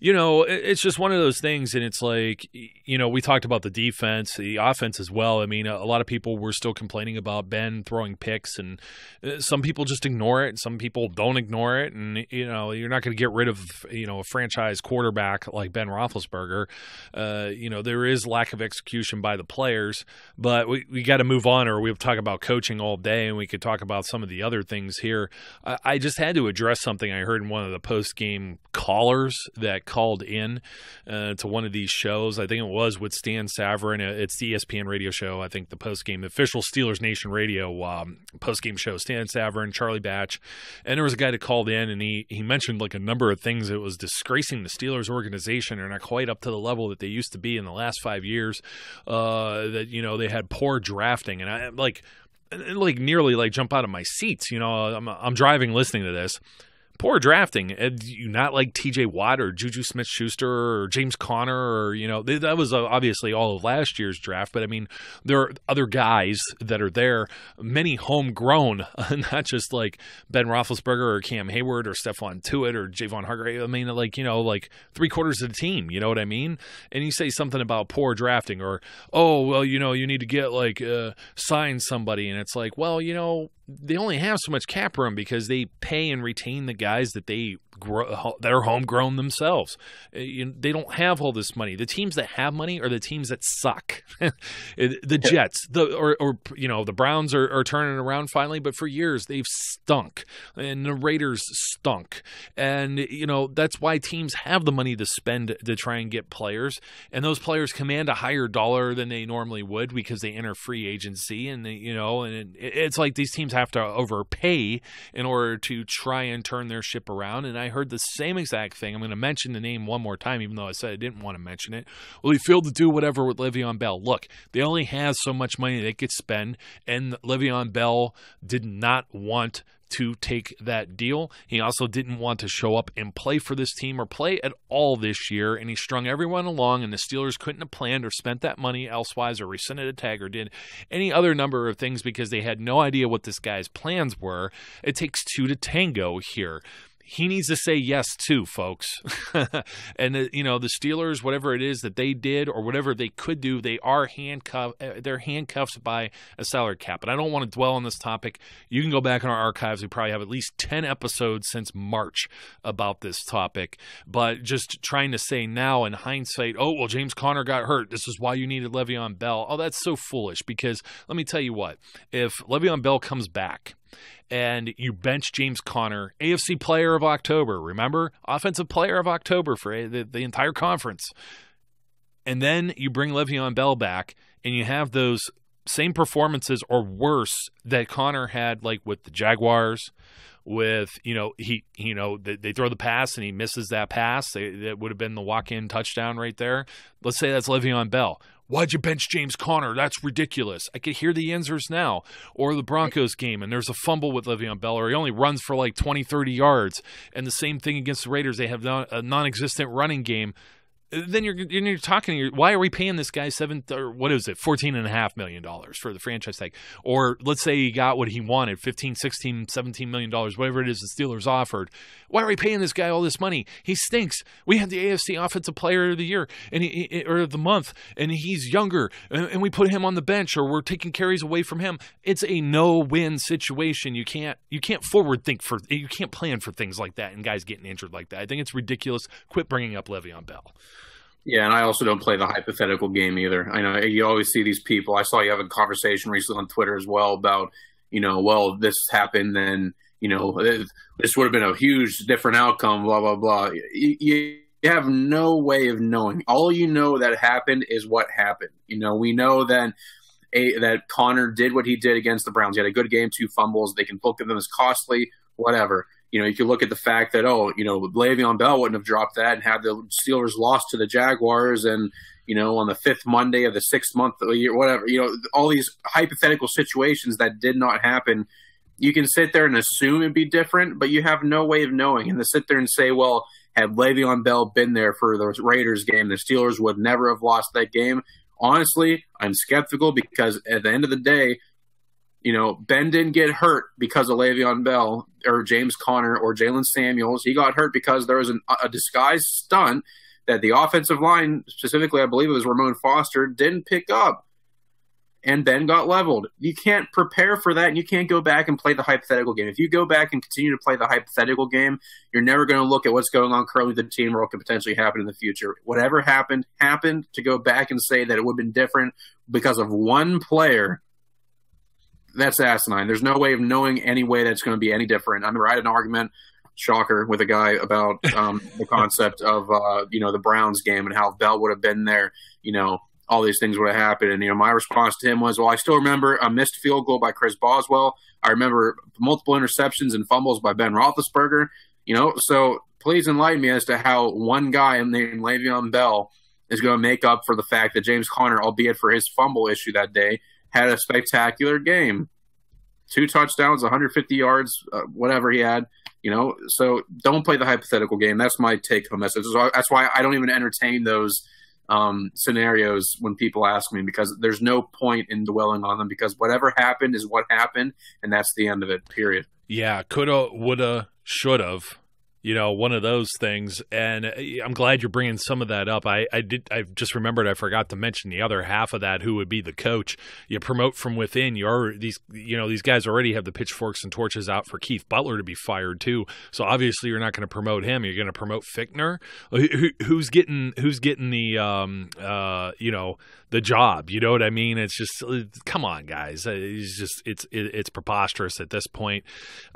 it's just one of those things, and it's like, we talked about the defense, the offense as well. I mean, a lot of people were still complaining about Ben throwing picks, and some people just ignore it, and some people don't ignore it, and you're not going to get rid of a franchise quarterback like Ben Roethlisberger. There is lack of execution by the players, but we got to move on, or we'll talk about coaching all day, and we could talk about some of the other things here. I just had to address something I heard in one of the post-game callers that called in to one of these shows. I think it was with Stan Savran. It's the ESPN radio show. I think the post-game, official Steelers Nation radio post-game show. Stan Savran, Charlie Batch, and there was a guy that called in, and he mentioned like a number of things that was disgracing the Steelers organization. They're not quite up to the level that they used to be in the last 5 years. That they had poor drafting, and I like nearly like jump out of my seats. I'm driving listening to this. Poor drafting. You not like T.J. Watt or JuJu Smith-Schuster or James Conner or, that was obviously all of last year's draft. But, I mean, there are other guys that are there, many homegrown, not just like Ben Roethlisberger or Cam Hayward or Stephon Tuitt or Javon Hargrave. I mean, like three-quarters of the team, you know what I mean? And you say something about poor drafting or, you need to get sign somebody. And it's like, well, they only have so much cap room because they pay and retain the guys that they're homegrown themselves. They don't have all this money. The teams that have money are the teams that suck. The Jets, the Browns are turning around finally, but for years they've stunk, and the Raiders stunk. And that's why teams have the money to spend to try and get players, and those players command a higher dollar than they normally would because they enter free agency, and it's like these teams have to overpay in order to try and turn their ship around. And I heard the same exact thing. I'm going to mention the name one more time, even though I said I didn't want to mention it. Well, he failed to do whatever with Le'Veon Bell. Look, they only have so much money they could spend, and Le'Veon Bell did not want to take that deal. He also didn't want to show up and play for this team or play at all this year, and he strung everyone along, and the Steelers couldn't have planned or spent that money elsewise or rescinded a tag or did any other number of things because they had no idea what this guy's plans were. It takes two to tango here. He needs to say yes too, folks. And the Steelers, whatever it is that they did or whatever they could do, they are handcuffed. They're handcuffed by a salary cap. And I don't want to dwell on this topic. You can go back in our archives. We probably have at least 10 episodes since March about this topic. But just trying to say now in hindsight, James Conner got hurt. This is why you needed Le'Veon Bell. Oh, that's so foolish because let me tell you what. If Le'Veon Bell comes back, and you bench James Conner, AFC Player of October, remember? Offensive Player of October for the entire conference. And then you bring Le'Veon Bell back, and you have those same performances or worse that Conner had, like with the Jaguars, with, they throw the pass, and he misses that pass. That would have been the walk-in touchdown right there. Let's say that's Le'Veon Bell. Why'd you bench James Conner? That's ridiculous. I could hear the answers now. Or the Broncos game, and there's a fumble with Le'Veon Bell, or he only runs for like 20, 30 yards. And the same thing against the Raiders. They have a non-existent running game. Then you're talking. Why are we paying this guy $14.5 million for the franchise tag? Or let's say he got what he wanted, $15, $16, $17 million, whatever it is the Steelers offered. Why are we paying this guy all this money? He stinks. We had the AFC Offensive Player of the Year or the month, and he's younger, and we put him on the bench, or we're taking carries away from him. It's a no-win situation. You can't you can't plan for things like that, and guys getting injured like that. I think it's ridiculous. Quit bringing up Le'Veon Bell. Yeah, and I also don't play the hypothetical game either. I know you always see these people. I saw you have a conversation recently on Twitter as well about, this happened, then, this would have been a huge different outcome, blah, blah, blah. You have no way of knowing. All you know that happened is what happened. We know that Conner did what he did against the Browns. He had a good game, 2 fumbles. They can book them as costly, whatever. You can look at the fact that, Le'Veon Bell wouldn't have dropped that and had the Steelers lost to the Jaguars and, on the 5th Monday of the 6th month of the year, whatever, all these hypothetical situations that did not happen. You can sit there and assume it'd be different, but you have no way of knowing. And to sit there and say, well, had Le'Veon Bell been there for the Raiders game, the Steelers would never have lost that game. Honestly, I'm skeptical because at the end of the day, Ben didn't get hurt because of Le'Veon Bell or James Conner or Jalen Samuels. He got hurt because there was a disguised stunt that the offensive line, specifically I believe it was Ramon Foster, didn't pick up. And Ben got leveled. You can't prepare for that, and you can't go back and play the hypothetical game. If you go back and continue to play the hypothetical game, you're never going to look at what's going on currently with the team or what could potentially happen in the future. Whatever happened. To go back and say that it would have been different because of one player, that's asinine. There's no way of knowing any way that's going to be any different. I remember I had an argument, shocker, with a guy about the concept of, the Browns game and how if Bell would have been there, all these things would have happened. And, my response to him was, well, I still remember a missed field goal by Chris Boswell. I remember multiple interceptions and fumbles by Ben Roethlisberger. So please enlighten me as to how one guy named Le'Veon Bell is going to make up for the fact that James Conner, albeit for his fumble issue that day, had a spectacular game. 2 touchdowns, 150 yards, whatever he had. So don't play the hypothetical game. That's my take-home message. That's why I don't even entertain those scenarios when people ask me, because there's no point in dwelling on them, because whatever happened is what happened, and that's the end of it, period. Yeah, coulda, woulda, should've. One of those things, and I'm glad you're bringing some of that up. I just remembered I forgot to mention the other half of that, who would be the coach. You promote from within. These guys already have the pitchforks and torches out for Keith Butler to be fired too. So obviously you're not going to promote him. You're going to promote Fichtner. Who's getting the job? You know what I mean? It's just, come on, guys. It's preposterous at this point.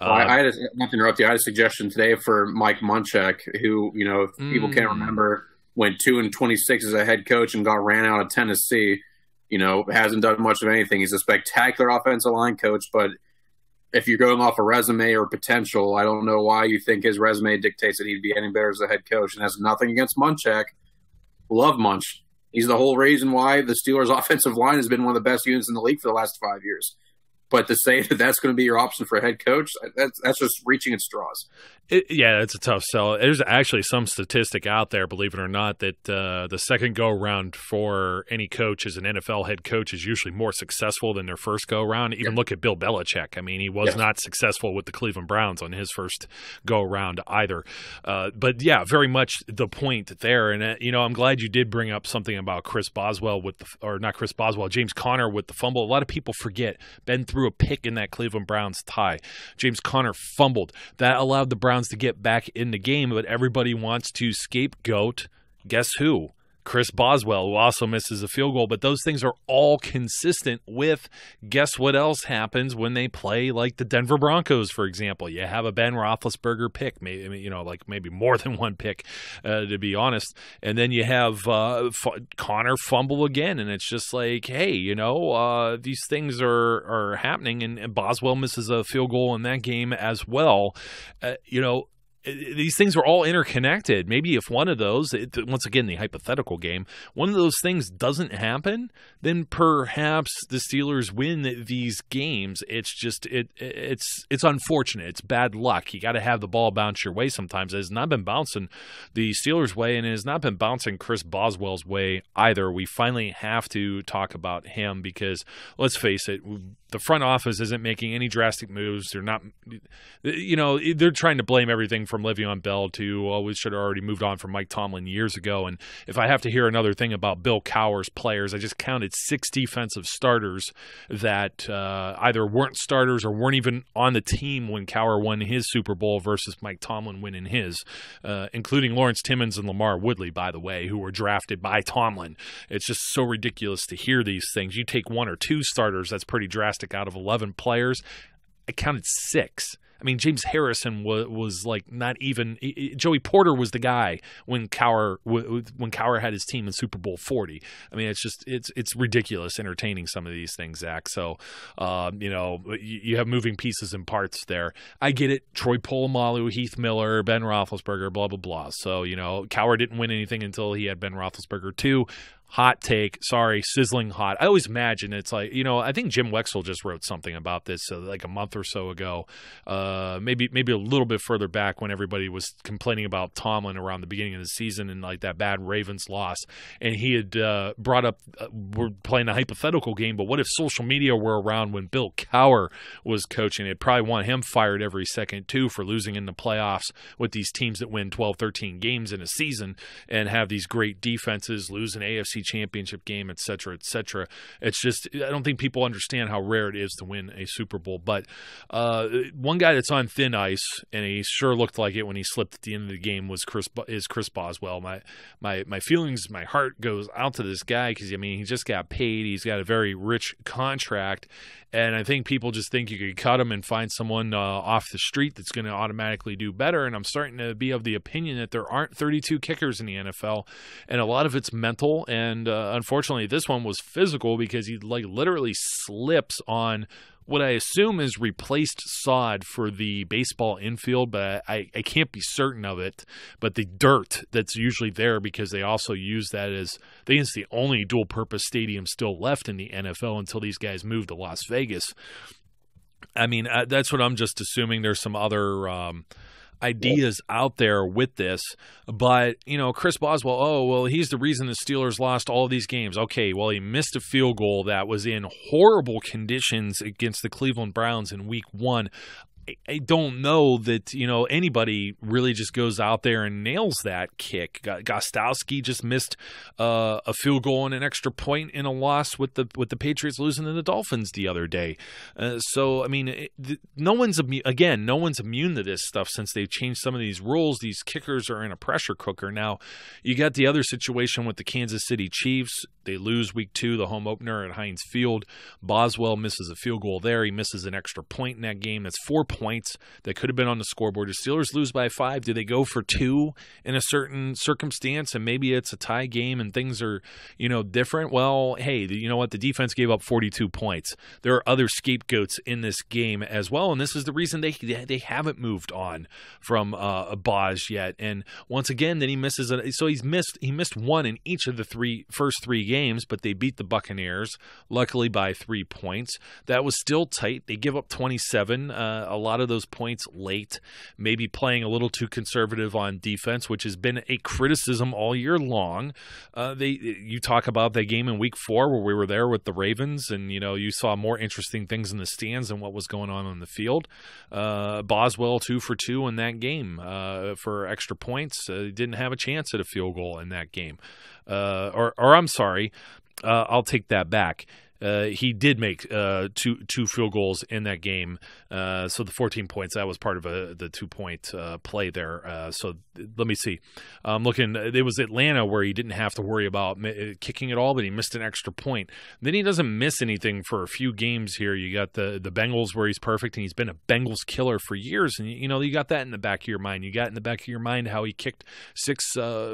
Not to interrupt you, I had a suggestion today for Mike Munchak, who, if people can't remember, went 2-26 as a head coach and got ran out of Tennessee. Hasn't done much of anything. He's a spectacular offensive line coach, but if you're going off a resume or potential, I don't know why you think his resume dictates that he'd be any better as a head coach. And that's nothing against Munchak. Love Munch. He's the whole reason why the Steelers' offensive line has been one of the best units in the league for the last 5 years. But to say that that's going to be your option for a head coach, that's just reaching at straws. It's a tough sell. There's actually some statistic out there, believe it or not, that the second go-around for any coach as an NFL head coach is usually more successful than their first go-around. Even look at Bill Belichick. I mean, he was not successful with the Cleveland Browns on his first go-around either. But, yeah, very much the point there. And, I'm glad you did bring up something about James Conner with the fumble. A lot of people forget Ben threw a pick in that Cleveland Browns tie. James Conner fumbled. That allowed the Browns to get back in the game, but everybody wants to scapegoat, guess who? Chris Boswell, who also misses a field goal. But those things are all consistent with, guess what else happens when they play like the Denver Broncos, for example. You have a Ben Roethlisberger pick, maybe more than one pick, to be honest. And then you have Connor fumble again, and it's just like, hey, these things are happening, and Boswell misses a field goal in that game as well. These things are all interconnected. Maybe if one of those, once again, the hypothetical game, one of those things doesn't happen, then perhaps the Steelers win these games. It's just it's unfortunate. It's bad luck. You got to have the ball bounce your way sometimes. It has not been bouncing the Steelers' way, and it has not been bouncing Chris Boswell's way either. We finally have to talk about him because, let's face it, the front office isn't making any drastic moves. They're not, they're trying to blame everything from Le'Veon Bell to, we should have already moved on from Mike Tomlin years ago. And if I have to hear another thing about Bill Cowher's players, I just counted 6 defensive starters that either weren't starters or weren't even on the team when Cowher won his Super Bowl versus Mike Tomlin winning his, including Lawrence Timmons and Lamar Woodley, by the way, who were drafted by Tomlin. It's just so ridiculous to hear these things. You take 1 or 2 starters, that's pretty drastic out of 11 players. I counted 6. I mean, James Harrison was like not even Joey Porter was the guy when Cowher had his team in Super Bowl 40. I mean, it's ridiculous entertaining some of these things, Zach. So, you have moving pieces and parts there. I get it. Troy Polamalu, Heath Miller, Ben Roethlisberger, blah, blah, blah. So, Cowher didn't win anything until he had Ben Roethlisberger too. Hot take. Sorry, sizzling hot. I always imagine it's like, I think Jim Wexell just wrote something about this like a month or so ago, maybe a little bit further back when everybody was complaining about Tomlin around the beginning of the season and like that bad Ravens loss. And he had brought up, we're playing a hypothetical game, but what if social media were around when Bill Cowher was coaching? It'd probably want him fired every second too for losing in the playoffs with these teams that win 12, 13 games in a season and have these great defenses, lose an AFC championship game, et cetera, et cetera. It's just, I don't think people understand how rare it is to win a Super Bowl. But one guy that's on thin ice, and he sure looked like it when he slipped at the end of the game, was Chris Boswell. My feelings, my heart goes out to this guy because, he just got paid. He's got a very rich contract. And I think people just think you could cut him and find someone off the street that's going to automatically do better. And I'm starting to be of the opinion that there aren't 32 kickers in the NFL. And a lot of it's mental. And unfortunately, this one was physical because he literally slips on what I assume is replaced sod for the baseball infield, but I can't be certain of it. But the dirt that's usually there, because they also use that as, I think it's the only dual-purpose stadium still left in the NFL until these guys move to Las Vegas. That's what I'm just assuming. There's some other ideas out there with this, but Chris Boswell, he's the reason the Steelers lost all these games. Okay, well, he missed a field goal that was in horrible conditions against the Cleveland Browns in week 1. I don't know that, anybody really just goes out there and nails that kick. Gostowski just missed a field goal and an extra point in a loss with the Patriots losing to the Dolphins the other day. No one's immune to this stuff since they've changed some of these rules. These kickers are in a pressure cooker. Now, you got the other situation with the Kansas City Chiefs. They lose week 2, the home opener at Heinz Field. Boswell misses a field goal there. He misses an extra point in that game. That's 4 points that could have been on the scoreboard. The Steelers lose by 5. Do they go for 2 in a certain circumstance and maybe it's a tie game and things are, different? Well, hey, you know what? The defense gave up 42 points. There are other scapegoats in this game as well, and this is the reason they haven't moved on from Boz yet. And once again, then he misses he missed 1 in each of the first three games, but they beat the Buccaneers, luckily by 3 points. That was still tight. They give up 27. A lot of those points late, maybe playing a little too conservative on defense, which has been a criticism all year long. You talk about that game in week 4 where we were there with the Ravens, and you saw more interesting things in the stands than what was going on the field. Boswell 2 for 2 in that game for extra points. Didn't have a chance at a field goal in that game. Or I'm sorry, I'll take that back. He did make two field goals in that game. So the 14 points, that was part of the 2-point play there. So let me see. I'm looking. It was Atlanta where he didn't have to worry about kicking at all, but he missed an extra point. Then he doesn't miss anything for a few games here. You got the Bengals where he's perfect, and he's been a Bengals killer for years. And, you got that in the back of your mind. You got in the back of your mind how he kicked 6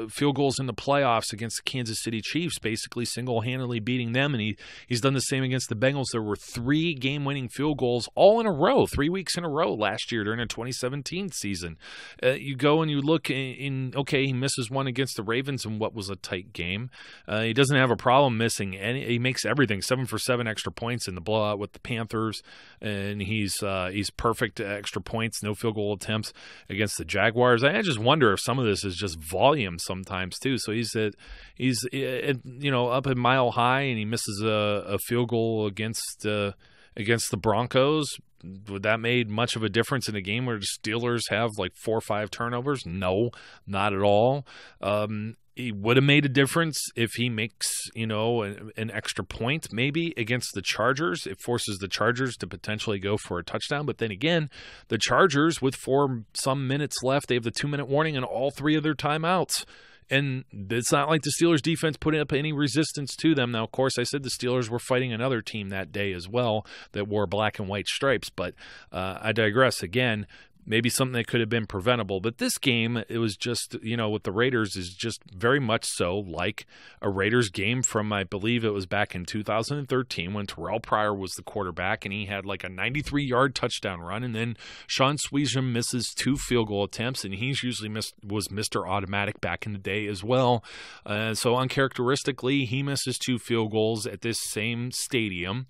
field goals in the playoffs against the Kansas City Chiefs, basically single-handedly beating them. And he's done the same against the Bengals. There were 3 game-winning field goals all in a row, 3 weeks in a row last year during the 2017 season. You go and you look okay, he misses one against the Ravens in what was a tight game. He doesn't have a problem missing any. He makes everything 7 for 7 extra points in the blowout with the Panthers, and he's perfect extra points, no field goal attempts against the Jaguars. I just wonder if some of this is just volume sometimes too. So he's up at Mile High, and he misses a field goal against the Broncos. Would that made much of a difference in a game where the Steelers have like 4 or 5 turnovers? No, not at all. It would have made a difference if he makes, an extra point maybe against the Chargers. It forces the Chargers to potentially go for a touchdown. But then again, the Chargers, with 4 some minutes left, they have the 2-minute warning and all 3 of their timeouts. And it's not like the Steelers defense put up any resistance to them. Now, of course, I said the Steelers were fighting another team that day as well that wore black and white stripes, but I digress again. Maybe something that could have been preventable. But this game, it was just, with the Raiders is just very much so like a Raiders game from, I believe it was back in 2013 when Terrell Pryor was the quarterback and he had like a 93-yard touchdown run. And then Sean Sweesham misses 2 field goal attempts, and he's usually was Mr. Automatic back in the day as well. So uncharacteristically, he misses 2 field goals at this same stadium.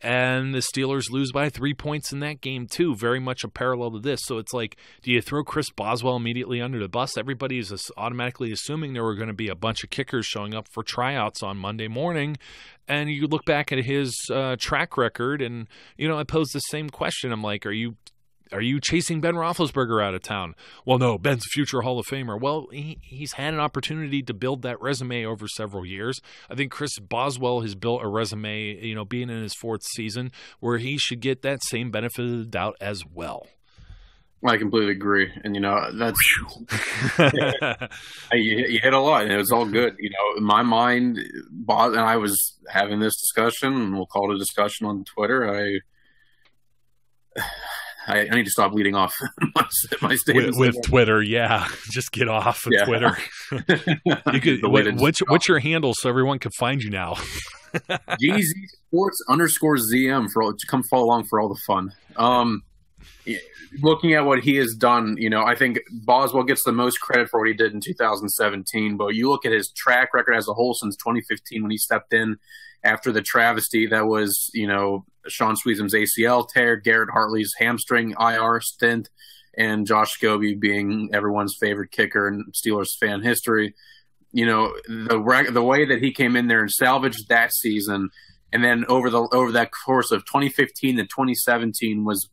And the Steelers lose by 3 points in that game, too. Very much a parallel to this. So it's like, do you throw Chris Boswell immediately under the bus? Everybody is automatically assuming there were going to be a bunch of kickers showing up for tryouts on Monday morning. And you look back at his track record, and, I pose the same question. I'm like, are you chasing Ben Roethlisberger out of town? Well, no, Ben's a future Hall of Famer. Well, he's had an opportunity to build that resume over several years. I think Chris Boswell has built a resume, being in his 4th season, where he should get that same benefit of the doubt as well. I completely agree. And, that's you hit a lot, and it was all good. In my mind, and I was having this discussion, and we'll call it a discussion on Twitter. I need to stop leading off my statements with Twitter. Yeah, just get off of Twitter. You could, what's your handle so everyone can find you now? GZ Sports _ZM to come follow along for all the fun. Looking at what he has done, I think Boswell gets the most credit for what he did in 2017. But you look at his track record as a whole since 2015 when he stepped in after the travesty that was, Sean Sweesham's ACL tear, Garrett Hartley's hamstring IR stint, and Josh Scobie being everyone's favorite kicker in Steelers fan history. The way that he came in there and salvaged that season, and then over that course of 2015 to 2017 was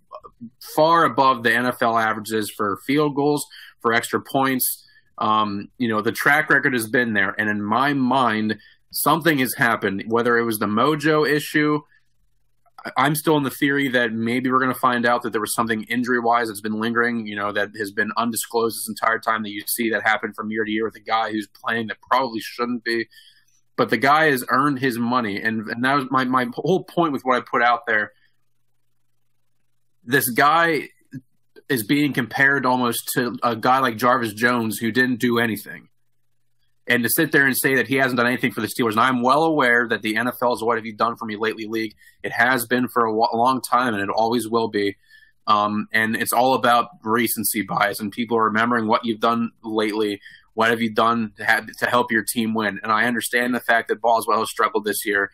far above the NFL averages for field goals, for extra points. The track record has been there, and in my mind, something has happened, whether it was the mojo issue. I'm still in the theory that maybe we're going to find out that there was something injury-wise that's been lingering, that has been undisclosed this entire time, that you see that happen from year to year with a guy who's playing that probably shouldn't be. But the guy has earned his money, and that was my whole point with what I put out there. This guy is being compared almost to a guy like Jarvis Jones who didn't do anything. And to sit there and say that he hasn't done anything for the Steelers, and I'm well aware that the NFL is what have you done for me lately league. It has been for a long time, and it always will be. And it's all about recency bias and people remembering what you've done lately. What have you done to help your team win? And I understand the fact that Boswell has struggled this year,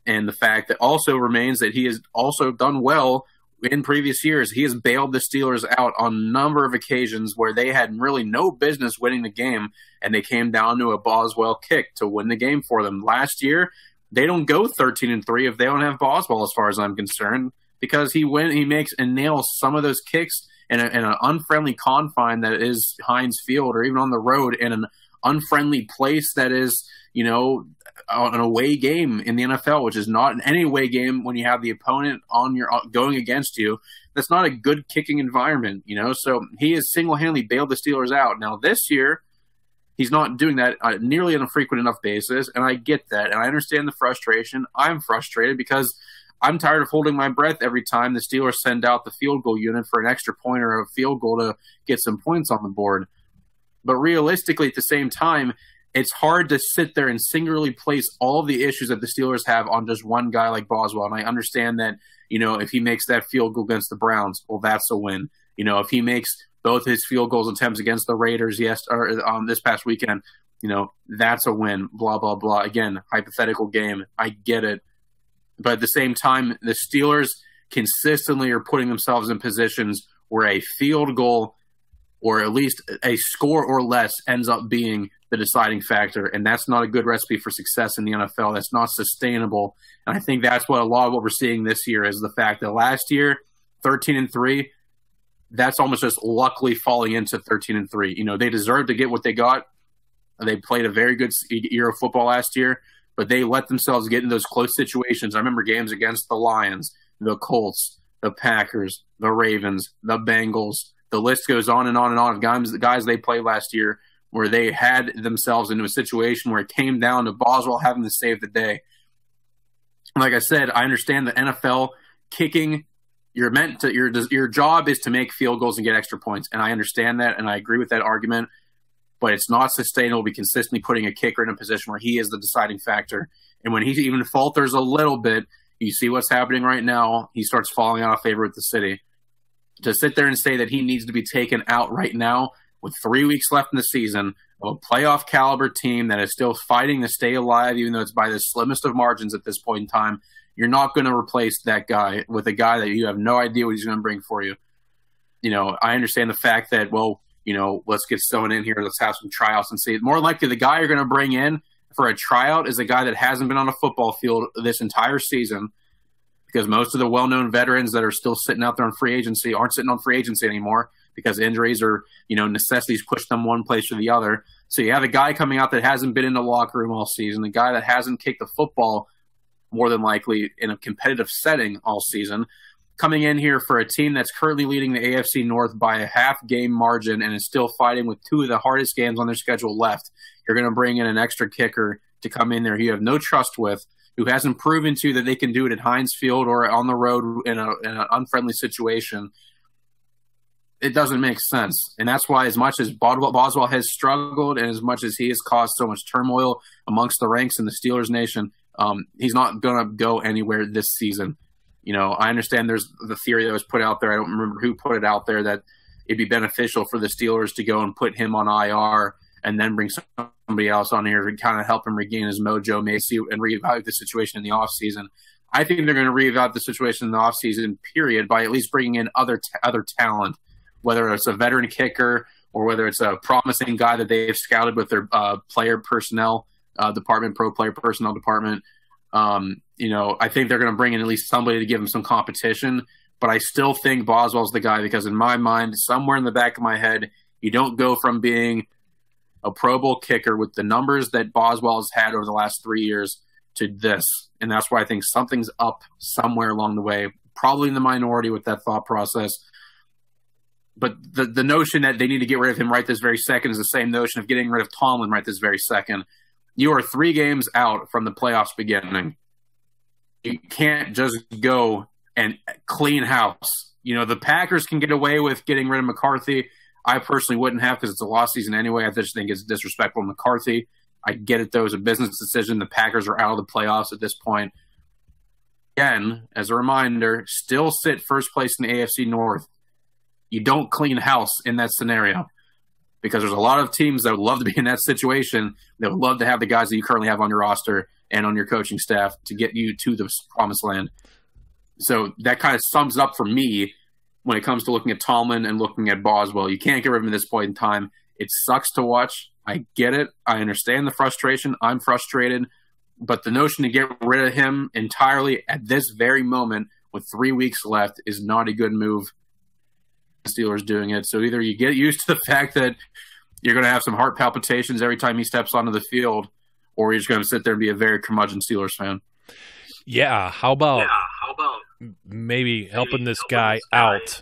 and the fact that also remains that he has also done well in previous years. He has bailed the Steelers out on a number of occasions where they had really no business winning the game, and they came down to a Boswell kick to win the game for them. Last year, they don't go 13-3 if they don't have Boswell, as far as I'm concerned, because he makes and nails some of those kicks in an unfriendly confine that is Heinz Field, or even on the road in an unfriendly place that is, an away game in the NFL, which is not an away game when you have the opponent going against you. That's not a good kicking environment, So he has single-handedly bailed the Steelers out. Now this year, he's not doing that nearly on a frequent enough basis, and I get that, and I understand the frustration. I'm frustrated because I'm tired of holding my breath every time the Steelers send out the field goal unit for an extra point or a field goal to get some points on the board. But realistically, at the same time, it's hard to sit there and singularly place all of the issues that the Steelers have on just one guy like Boswell. And I understand that, if he makes that field goal against the Browns, well, that's a win. If he makes both his field goals attempts against the Raiders this past weekend, that's a win, blah, blah, blah. Again, hypothetical game. I get it. But at the same time, the Steelers consistently are putting themselves in positions where a field goal or at least a score or less ends up being the deciding factor. And that's not a good recipe for success in the NFL. That's not sustainable. And I think that's what a lot of what we're seeing this year is the fact that last year, 13-3, that's almost just luckily falling into 13-3. They deserved to get what they got. They played a very good year of football last year, but they let themselves get in those close situations. I remember games against the Lions, the Colts, the Packers, the Ravens, the Bengals. The list goes on and on and on of guys they played last year where they had themselves into a situation where it came down to Boswell having to save the day. Like I said, I understand the NFL kicking. You're meant to your job is to make field goals and get extra points, and I understand that, and I agree with that argument. But it's not sustainable to be consistently putting a kicker in a position where he is the deciding factor. And when he even falters a little bit, you see what's happening right now. He starts falling out of favor with the city. To sit there and say that he needs to be taken out right now with 3 weeks left in the season of a playoff caliber team that is still fighting to stay alive, even though it's by the slimmest of margins at this point in time, you're not going to replace that guy with a guy that you have no idea what he's going to bring for you. You know, I understand the fact that, well, you know, let's get someone in here. Let's have some tryouts and see. More likely the guy you're going to bring in for a tryout is a guy that hasn't been on a football field this entire season, because most of the well-known veterans that are still sitting out there on free agency aren't sitting on free agency anymore because injuries or, you know, necessities push them one place or the other. So you have a guy coming out that hasn't been in the locker room all season, a guy that hasn't kicked the football more than likely in a competitive setting all season, coming in here for a team that's currently leading the AFC North by a half-game margin and is still fighting with two of the hardest games on their schedule left. You're going to bring in an extra kicker to come in there who you have no trust with, who hasn't proven to you that they can do it at Heinz Field or on the road in an unfriendly situation. It doesn't make sense. And that's why as much as Boswell has struggled and as much as he has caused so much turmoil amongst the ranks in the Steelers nation, he's not going to go anywhere this season. You know, I understand there's the theory that was put out there. I don't remember who put it out there that it'd be beneficial for the Steelers to go and put him on IR and then bring somebody else on here to kind of help him regain his mojo, maybe, and reevaluate the situation in the offseason. I think they're going to reevaluate the situation in the offseason, period, by at least bringing in other talent, whether it's a veteran kicker or whether it's a promising guy that they've scouted with their player personnel department, pro player personnel department. You know, I think they're going to bring in at least somebody to give them some competition, but I still think Boswell's the guy because in my mind, somewhere in the back of my head, you don't go from being a Pro Bowl kicker with the numbers that Boswell has had over the last 3 years to this. And that's why I think something's up somewhere along the way, probably in the minority with that thought process. But the notion that they need to get rid of him right this very second is the same notion of getting rid of Tomlin right this very second. You are 3 games out from the playoffs beginning. You can't just go and clean house. You know, the Packers can get away with getting rid of McCarthy. I personally wouldn't have because it's a lost season anyway. I just think it's disrespectful to McCarthy. I get it, though. It's a business decision. The Packers are out of the playoffs at this point. Again, as a reminder, still sit first place in the AFC North. You don't clean house in that scenario because there's a lot of teams that would love to be in that situation. They would love to have the guys that you currently have on your roster and on your coaching staff to get you to the promised land. So that kind of sums it up for me when it comes to looking at Tomlin and looking at Boswell. You can't get rid of him at this point in time. It sucks to watch. I get it. I understand the frustration. I'm frustrated. But the notion to get rid of him entirely at this very moment with 3 weeks left is not a good move. The Steelers doing it. So either you get used to the fact that you're going to have some heart palpitations every time he steps onto the field, or you're just going to sit there and be a very curmudgeon Steelers fan. Yeah. How about maybe helping this guy out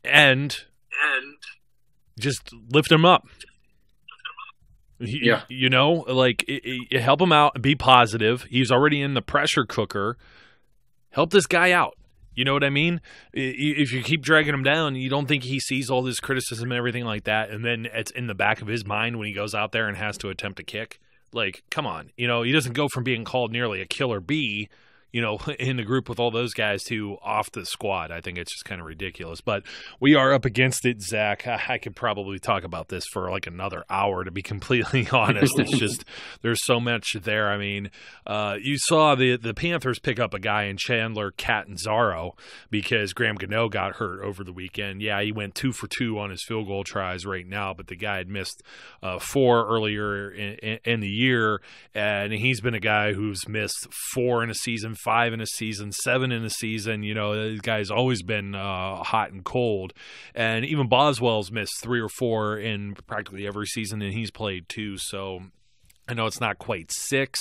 and just lift him up? Yeah. You know, like help him out, be positive. He's already in the pressure cooker. Help this guy out. You know what I mean? If you keep dragging him down, you don't think he sees all this criticism and everything like that, and then it's in the back of his mind when he goes out there and has to attempt a kick. Like, come on. You know, he doesn't go from being called nearly a killer bee, you know, in the group with all those guys to off the squad. I think it's just kind of ridiculous. But we are up against it, Zach. I could probably talk about this for like another hour, to be completely honest. It's just there's so much there. I mean, you saw the Panthers pick up a guy in Chandler Catanzaro because Graham Gano got hurt over the weekend. Yeah, he went 2 for 2 on his field goal tries right now, but the guy had missed 4 earlier in the year, and he's been a guy who's missed 4 in a season, 5 in a season, 7 in a season. You know, this guy's always been hot and cold. And even Boswell's missed 3 or 4 in practically every season, and he's played too. So I know it's not quite 6,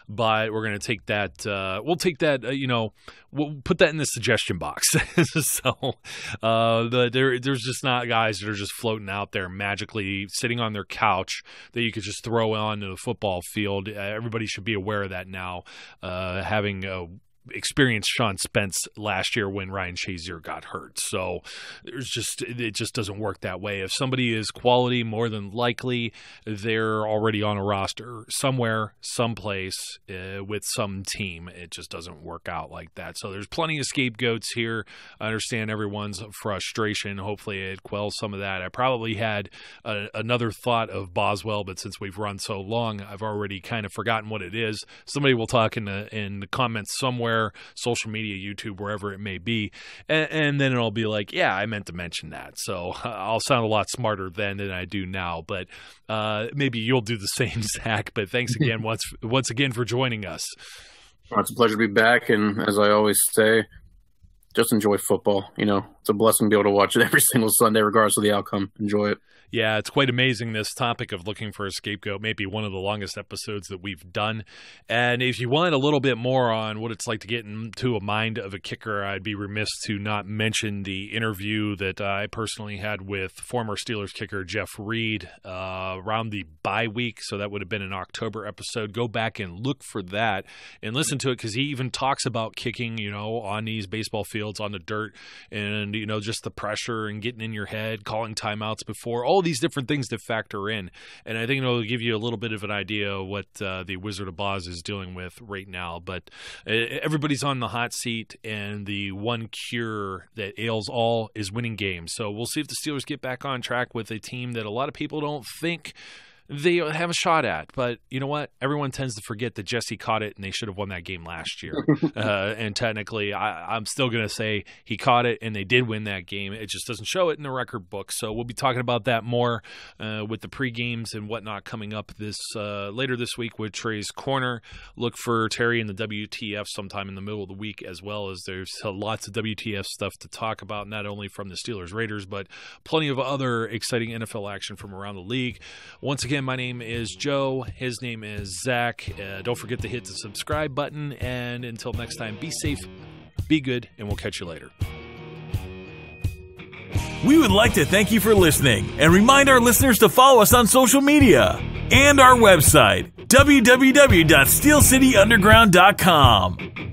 but we're going to take that. We'll take that, we'll put that in the suggestion box. So there's just not guys that are just floating out there magically sitting on their couch that you could just throw onto the football field. Everybody should be aware of that now, having experienced Sean Spence last year when Ryan Shazier got hurt. So it just doesn't work that way. If somebody is quality, more than likely they're already on a roster somewhere, someplace with some team. It just doesn't work out like that. So there's plenty of scapegoats here. I understand everyone's frustration. Hopefully it quells some of that. I probably had another thought of Boswell, but since we've run so long, I've already kind of forgotten what it is. Somebody will talk in the comments somewhere, social media, YouTube, wherever it may be, and then it'll be like, yeah, I meant to mention that. So I'll sound a lot smarter then than I do now, but maybe you'll do the same, Zach. But thanks again once again for joining us. Well, it's a pleasure to be back, and as I always say, just enjoy football. It's a blessing to be able to watch it every single Sunday, regardless of the outcome. Enjoy it. Yeah, it's quite amazing, this topic of looking for a scapegoat, maybe one of the longest episodes that we've done. And if you want a little bit more on what it's like to get into a mind of a kicker, I'd be remiss to not mention the interview that I personally had with former Steelers kicker Jeff Reed around the bye week. So that would have been an October episode. Go back and look for that and listen to it, because he even talks about kicking, on these baseball fields, on the dirt, and, just the pressure and getting in your head, calling timeouts before, all these different things that factor in. And I think it'll give you a little bit of an idea of what the Wizard of Oz is dealing with right now. But everybody's on the hot seat, and the one cure that ails all is winning games. So we'll see if the Steelers get back on track with a team that a lot of people don't think they have a shot at. But you know what? Everyone tends to forget that Jesse caught it, and they should have won that game last year. And technically, I'm still going to say he caught it, and they did win that game. It just doesn't show it in the record book. So we'll be talking about that more with the pre-games and whatnot coming up later this week with Trey's Corner. Look for Terry in the WTF sometime in the middle of the week, as well as there's lots of WTF stuff to talk about, not only from the Steelers Raiders, but plenty of other exciting NFL action from around the league. Once again, my name is Joe. His name is Zach. Don't forget to hit the subscribe button. And until next time, be safe, be good, and we'll catch you later. We would like to thank you for listening and remind our listeners to follow us on social media and our website, www.steelcityunderground.com.